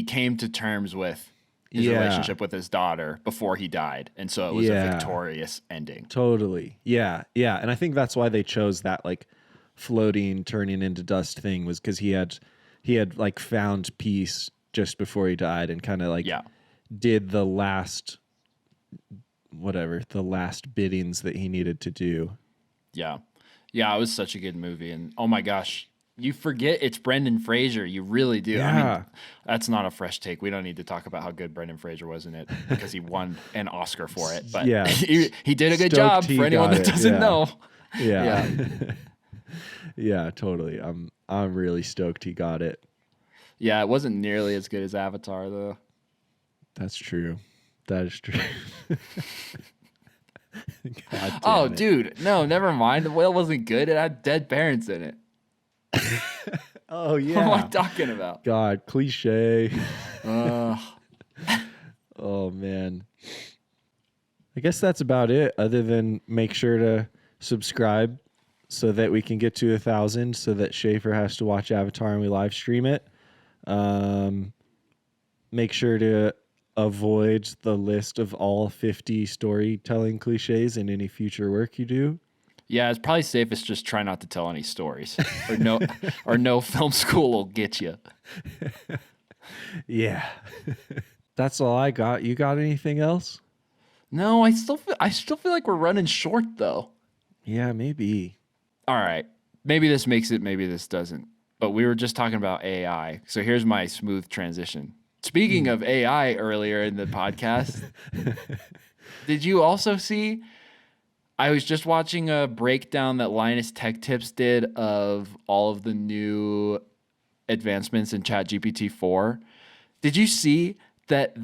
came to terms with his relationship with his daughter before he died, and so it was a victorious ending. Totally. Yeah. And I think that's why they chose that like floating, turning into dust thing, was because he had like found peace just before he died, and kind of like did the last biddings that he needed to do. Yeah, it was such a good movie, and oh my gosh, you forget it's Brendan Fraser. You really do. Yeah. I mean, that's not a fresh take. We don't need to talk about how good Brendan Fraser was in it, because he won an Oscar for it. But he did a good job for anyone that doesn't know. Yeah. Yeah, totally. I'm really stoked he got it. Yeah, it wasn't nearly as good as Avatar though. That's true. That is true. Oh, dude. No, never mind. The Whale wasn't good. It had dead parents in it. Oh, yeah. What am I talking about? God, cliche. Oh, man. I guess that's about it, other than make sure to subscribe so that we can get to 1,000, so that Shaffer has to watch Avatar and we live stream it. Make sure to avoid the list of all 50 storytelling cliches in any future work you do. Yeah, it's probably safest just try not to tell any stories, or no film school will get you. Yeah. That's all I got. You got anything else? No, I still feel like we're running short though. Yeah, maybe. All right. Maybe this makes it, maybe this doesn't. But we were just talking about AI. So here's my smooth transition. Speaking of AI earlier in the podcast, did you also see? I was just watching a breakdown that Linus Tech Tips did of all of the new advancements in ChatGPT 4. Did you see that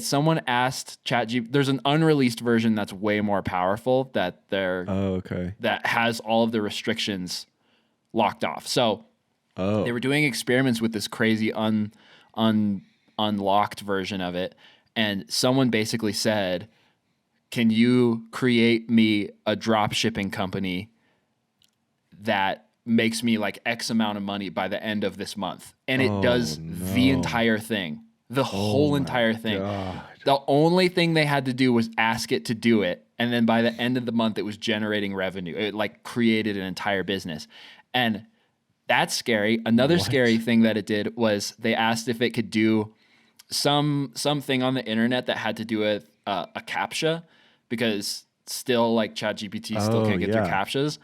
someone asked ChatGPT? There's an unreleased version that's way more powerful that has all of the restrictions locked off. So they were doing experiments with this crazy unlocked version of it. And someone basically said, can you create me a drop shipping company that makes me like X amount of money by the end of this month? And it does the entire thing, the whole entire thing. God. The only thing they had to do was ask it to do it. And then by the end of the month, it was generating revenue. It like created an entire business. And that's scary. Another scary thing that it did was they asked if it could do something on the internet that had to do with a CAPTCHA, because still like ChatGPT still can't get through CAPTCHAs.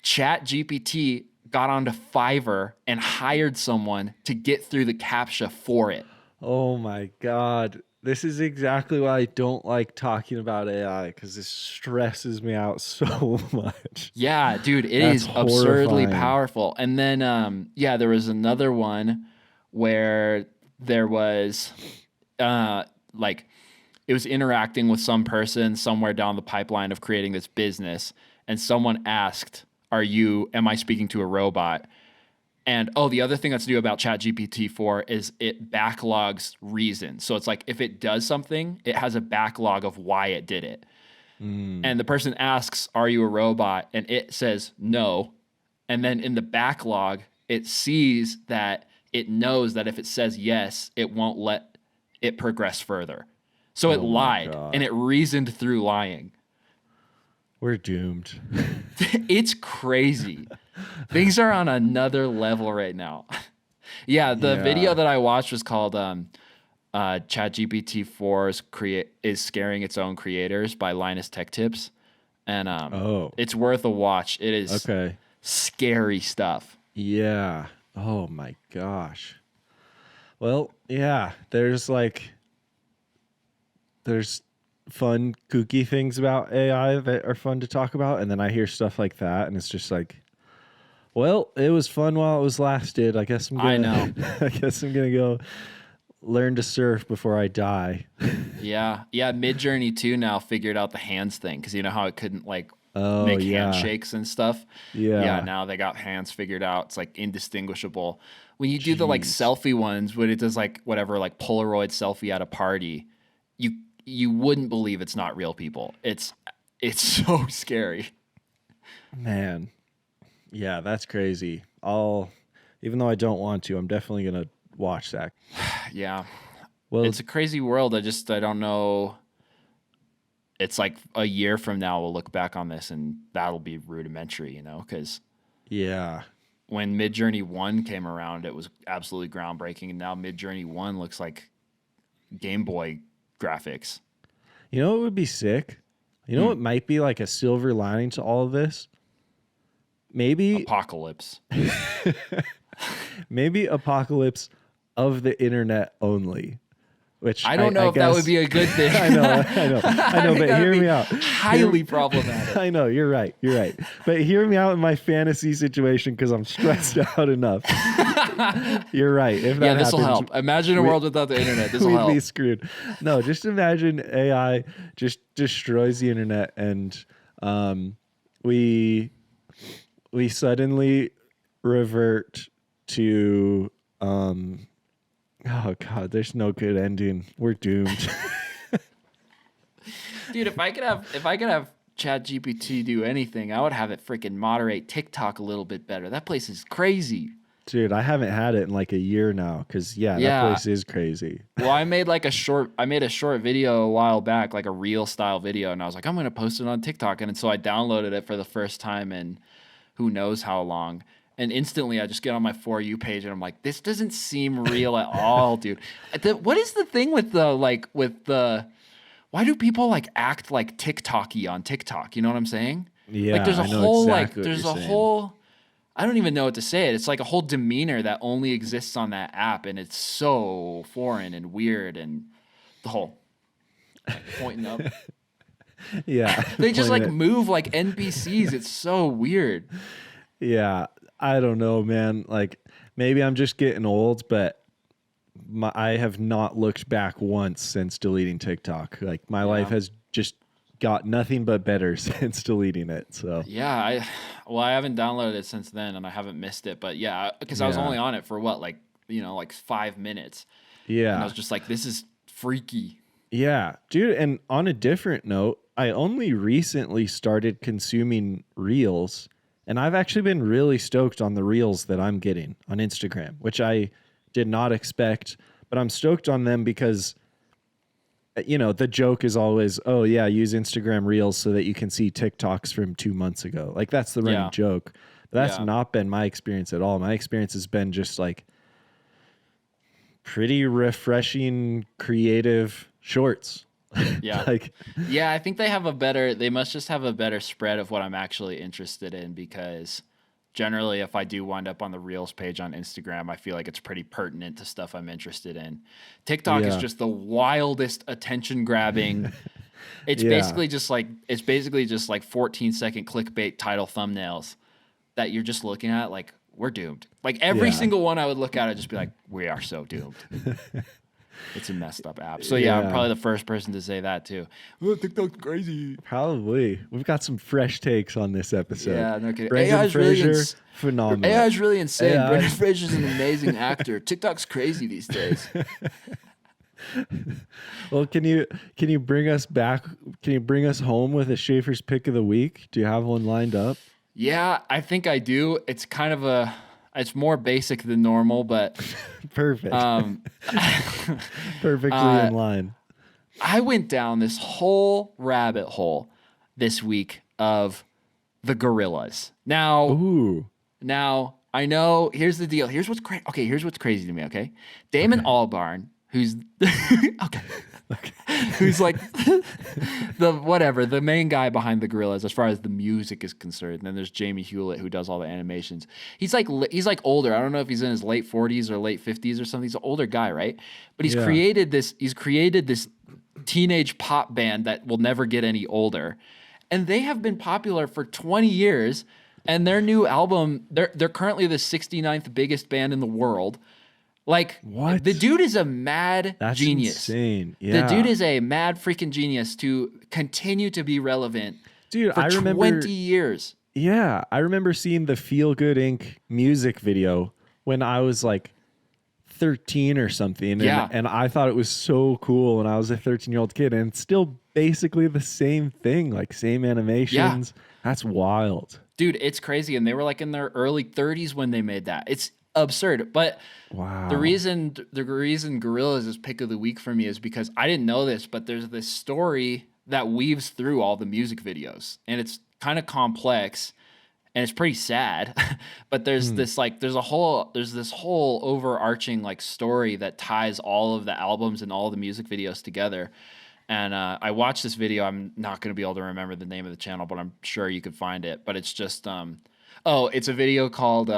ChatGPT got onto Fiverr and hired someone to get through the CAPTCHA for it. Oh my God. This is exactly why I don't like talking about AI, because it stresses me out so much. Yeah, dude, it is absurdly powerful. And then, there was another one where there was, it was interacting with some person somewhere down the pipeline of creating this business, and someone asked, am I speaking to a robot? And the other thing that's new about ChatGPT 4 is it backlogs reasons. So it's like if it does something, it has a backlog of why it did it. And the person asks, are you a robot? And it says no. And then in the backlog, it sees that it knows that if it says yes, it won't let it progress further. So it lied, and it reasoned through lying. We're doomed. It's crazy. Things are on another level right now. The video that I watched was called ChatGPT 4 is scaring its own creators by Linus Tech Tips. And it's worth a watch. It is scary stuff. Yeah. Oh my gosh. Well, yeah, there's fun, kooky things about AI that are fun to talk about. And then I hear stuff like that, and it's just like, well, it was fun while it was lasted. I guess I'm gonna go learn to surf before I die. Yeah. Midjourney 2 now figured out the hands thing, because you know how it couldn't make handshakes and stuff. Yeah. Now they got hands figured out. It's like indistinguishable. When you do the like selfie ones, when it does like whatever, like Polaroid selfie at a party, you wouldn't believe it's not real people. It's so scary. Man. Yeah, that's crazy. Even though I don't want to, I'm definitely going to watch that. Yeah. Well, it's a crazy world. I don't know. It's like a year from now, we'll look back on this and that'll be rudimentary, because when Midjourney 1 came around, it was absolutely groundbreaking. And now Midjourney 1 looks like Game Boy graphics. You know what would be sick? You know what might be like a silver lining to all of this? Maybe apocalypse. Maybe apocalypse of the internet only. Which I don't know if that would be a good thing. I know. But hear me out. Highly problematic. I know, you're right. But hear me out in my fantasy situation, because I'm stressed out enough. You're right. If that this will help. Imagine a world without the internet. This will help. We'd be screwed. No, just imagine AI just destroys the internet, and we suddenly revert to oh God, there's no good ending. We're doomed. Dude, if I could have ChatGPT do anything, I would have it freaking moderate TikTok a little bit better. That place is crazy. Dude, I haven't had it in like a year now, because that place is crazy. Well, I made a short video a while back, like a reel style video, and I was like, I'm gonna post it on TikTok. And so I downloaded it for the first time in who knows how long. And instantly I just get on my For You page and I'm like, this doesn't seem real at all, dude. What is the thing with why do people like act like TikTok-y on TikTok? You know what I'm saying? Yeah, like there's a whole I don't even know what to say. It's like a whole demeanor that only exists on that app, and it's so foreign and weird, and the whole pointing up. Yeah. They just like move like NPCs. It's so weird. Yeah. I don't know, man. Like, maybe I'm just getting old, but I have not looked back once since deleting TikTok. Like, my life has just got nothing but better since deleting it. So Yeah, I haven't downloaded it since then, and I haven't missed it. But yeah, because I was only on it for what, like, like 5 minutes, and I yeah. was just like, this is freaky. Yeah, dude. And on a different note, I only recently started consuming reels, and I've actually been really stoked on the reels that I'm getting on Instagram, which I did not expect, but I'm stoked on them because, the joke is always, oh, yeah, use Instagram reels so that you can see TikToks from 2 months ago. Like, that's the running joke. But that's not been my experience at all. My experience has been just like pretty refreshing, creative shorts. Yeah. I think they must just have a better spread of what I'm actually interested in, because generally if I do wind up on the Reels page on Instagram, I feel like it's pretty pertinent to stuff I'm interested in. TikTok is just the wildest attention grabbing. It's basically just like 14-second clickbait title thumbnails that you're just looking at like, we're doomed. Like every single one I would look at, I'd just be like, we are so doomed. It's a messed up app. So I'm probably the first person to say that too. Oh, TikTok's crazy. Probably. We've got some fresh takes on this episode. Yeah, no kidding. Brendan Fraser, phenomenal. AI is really insane. Brendan Fraser's an amazing actor. TikTok's crazy these days. Well, can you bring us back? Can you bring us home with a Shaffer's pick of the week? Do you have one lined up? Yeah, I think I do. It's kind of it's more basic than normal, but perfect. Perfectly in line. I went down this whole rabbit hole this week of the Gorillaz. Now I know. Here's the deal. Here's what's crazy. Okay, here's what's crazy to me. Okay, Damon Albarn, who's who's like the main guy behind the Gorillaz as far as the music is concerned. And then there's Jamie Hewlett, who does all the animations. He's like older. I don't know if he's in his late 40s or late 50s or something. He's an older guy, right? But he's created this teenage pop band that will never get any older. And they have been popular for 20 years. And their new album, they're currently the 69th biggest band in the world. Like, what? The dude is a mad genius. Insane. Yeah. The dude is a mad freaking genius to continue to be relevant for I remember, 20 years. Yeah, I remember seeing the Feel Good Inc. music video when I was like 13 or something. And I thought it was so cool when I was a 13-year-old kid. And it's still basically the same thing, like same animations. Yeah. That's wild. Dude, it's crazy. And they were like in their early 30s when they made that. It's absurd. But the reason Gorillaz is pick of the week for me is because I didn't know this, but there's this story that weaves through all the music videos, and it's kind of complex and it's pretty sad. But there's this whole overarching like story that ties all of the albums and all the music videos together. And I watched this video. I'm not going to be able to remember the name of the channel, but I'm sure you could find it. But it's just it's a video called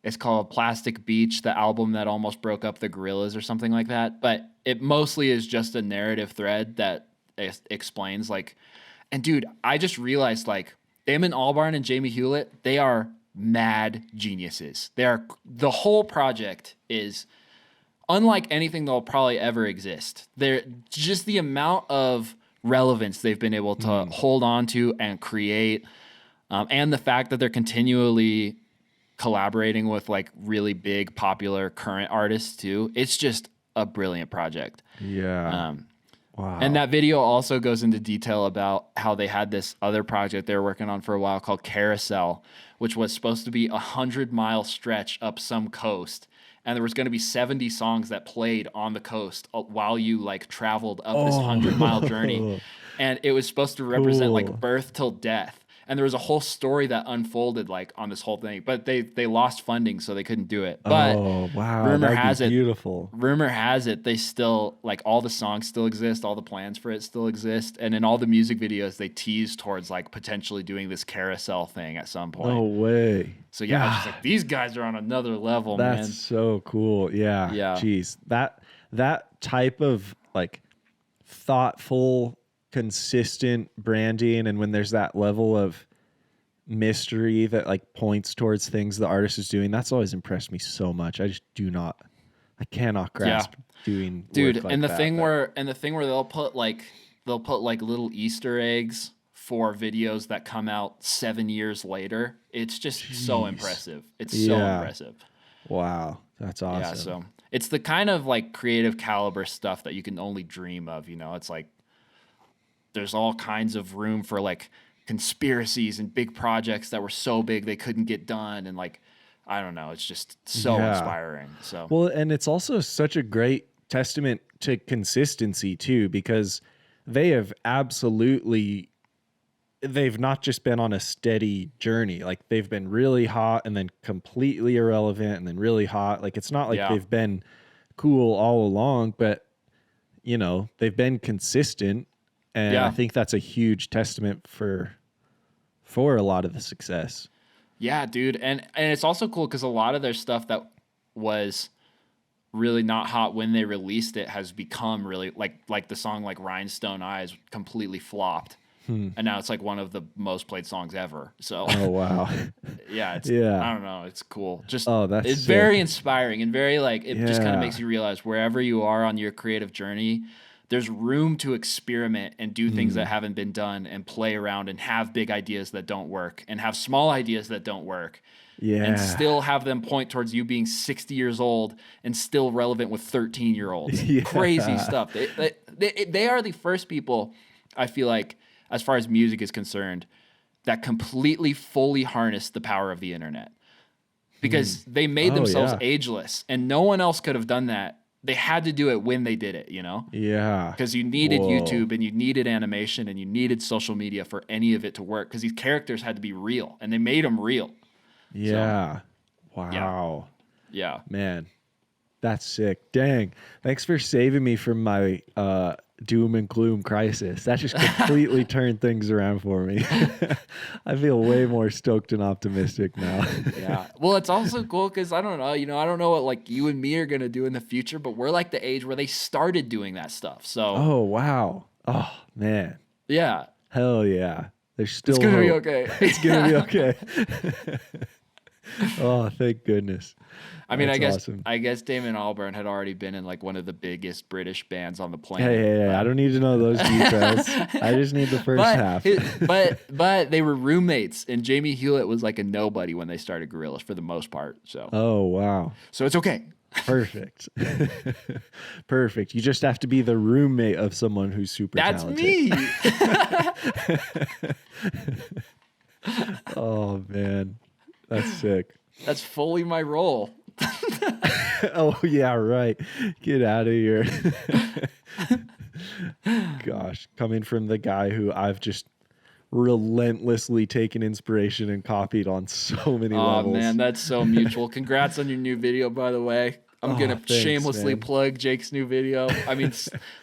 it's called Plastic Beach, the album that almost broke up the Gorillaz or something like that. But it mostly is just a narrative thread that explains like, and dude, I just realized like Damon Albarn and Jamie Hewlett, they are mad geniuses. The whole project is unlike anything that'll probably ever exist. They're just the amount of relevance they've been able to hold on to and create, and the fact that they're continually collaborating with like really big popular current artists too. It's just a brilliant project. Yeah. Wow. And that video also goes into detail about how they had this other project they were working on for a while called Carousel, which was supposed to be 100-mile stretch up some coast. And there was going to be 70 songs that played on the coast while you like traveled up this 100-mile journey. And it was supposed to represent like birth till death. And there was a whole story that unfolded like on this whole thing, but they lost funding, so they couldn't do it. But rumor has it they still like all the songs still exist, all the plans for it still exist, and in all the music videos they tease towards like potentially doing this carousel thing at some point. No way. So I was just like, these guys are on another level, man. That's so cool. Yeah. Jeez, that type of like thoughtful, consistent branding, and when there's that level of mystery that like points towards things the artist is doing, that's always impressed me so much. I cannot grasp doing dude work like and the that, thing where they'll they'll put like little Easter eggs for videos that come out 7 years later. It's just so impressive. It's so impressive. Wow. That's awesome. Yeah, so it's the kind of like creative caliber stuff that you can only dream of, you know. It's like there's all kinds of room for like conspiracies and big projects that were so big they couldn't get done, and like I don't know, it's just so inspiring. So well, and it's also such a great testament to consistency too, because they've not just been on a steady journey. Like they've been really hot and then completely irrelevant and then really hot. Like it's not like they've been cool all along, but you know, they've been consistent, and I think that's a huge testament for a lot of the success. Yeah, dude. And it's also cool because a lot of their stuff that was really not hot when they released it has become really like the song like Rhinestone Eyes completely flopped. And now it's like one of the most played songs ever. So oh wow. I don't know, it's cool. Just it's sick. Very inspiring and very like it just kind of makes you realize wherever you are on your creative journey, there's room to experiment and do things that haven't been done and play around and have big ideas that don't work and have small ideas that don't work. And still have them point towards you being 60 years old and still relevant with 13-year-olds. Crazy stuff. They are the first people, I feel like, as far as music is concerned, that completely, fully harnessed the power of the internet. Because they made themselves ageless, and no one else could have done that. They had to do it when they did it, you know? Yeah. Because you needed YouTube, and you needed animation, and you needed social media for any of it to work, because these characters had to be real, and they made them real. Yeah. So, wow. Yeah. Man, that's sick. Dang. Thanks for saving me from my doom and gloom crisis. That just completely turned things around for me. I feel way more stoked and optimistic now. Yeah. Well, it's also cool because I don't know, you know, I don't know what like you and me are going to do in the future, but we're like the age where they started doing that stuff. So. Oh, wow. Oh, man. Yeah. Hell yeah. There's still It's going to be hope. okay. It's going to be okay. Oh, thank goodness. I mean, That's I guess awesome. I guess Damon Albarn had already been in like one of the biggest British bands on the planet. Hey, I don't need to know those details. I just need the first half. But they were roommates, and Jamie Hewlett was like a nobody when they started Gorillaz for the most part. So Oh, wow. so it's okay. Perfect. Perfect. You just have to be the roommate of someone who's super That's talented. me. Oh, man. That's sick. That's fully my role. Oh, yeah, right. Get out of here. Gosh, coming from the guy who I've just relentlessly taken inspiration and copied on so many levels. Oh, man, that's so mutual. Congrats on your new video, by the way. I'm going to shamelessly plug Jake's new video. I mean,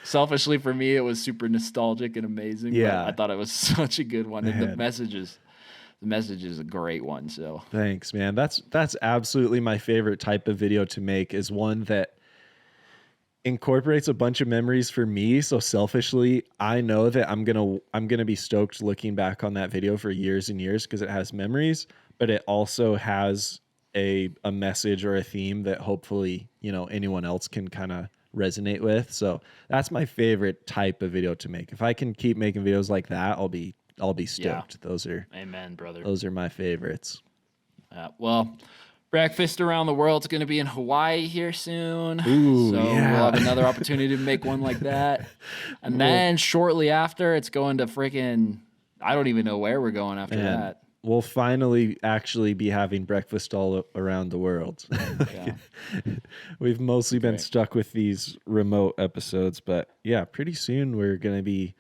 selfishly for me, it was super nostalgic and amazing. Yeah. But I thought it was such a good one. And the message is a great one. So thanks, man. That's absolutely my favorite type of video to make, is one that incorporates a bunch of memories for me. So selfishly, I know that I'm gonna be stoked looking back on that video for years and years because it has memories, but it also has a message or a theme that hopefully, you know, anyone else can kind of resonate with. So that's my favorite type of video to make. If I can keep making videos like that, I'll be stoked. Yeah. Those are amen, brother. Those are my favorites. Well, Breakfast Around the World's going to be in Hawaii here soon. Ooh, so we'll have another opportunity to make one like that. And then shortly after, it's going to freaking, I don't even know where we're going after that. We'll finally actually be having breakfast all around the world. Yeah. We've mostly been stuck with these remote episodes, but yeah, pretty soon we're going to be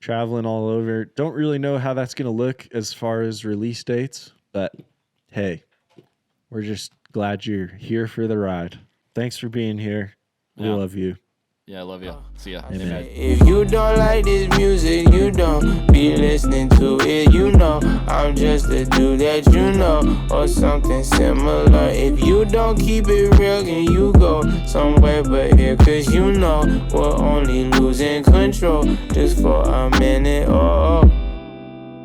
traveling all over. Don't really know how that's going to look as far as release dates, but hey, we're just glad you're here for the ride. Thanks for being here. We love you. Yeah, I love you. See ya. Amen. If you don't like this music, you don't be listening to it. You know, I'm just a dude that you know, or something similar. If you don't keep it real, then you go somewhere but here. Cause you know, we're only losing control just for a minute or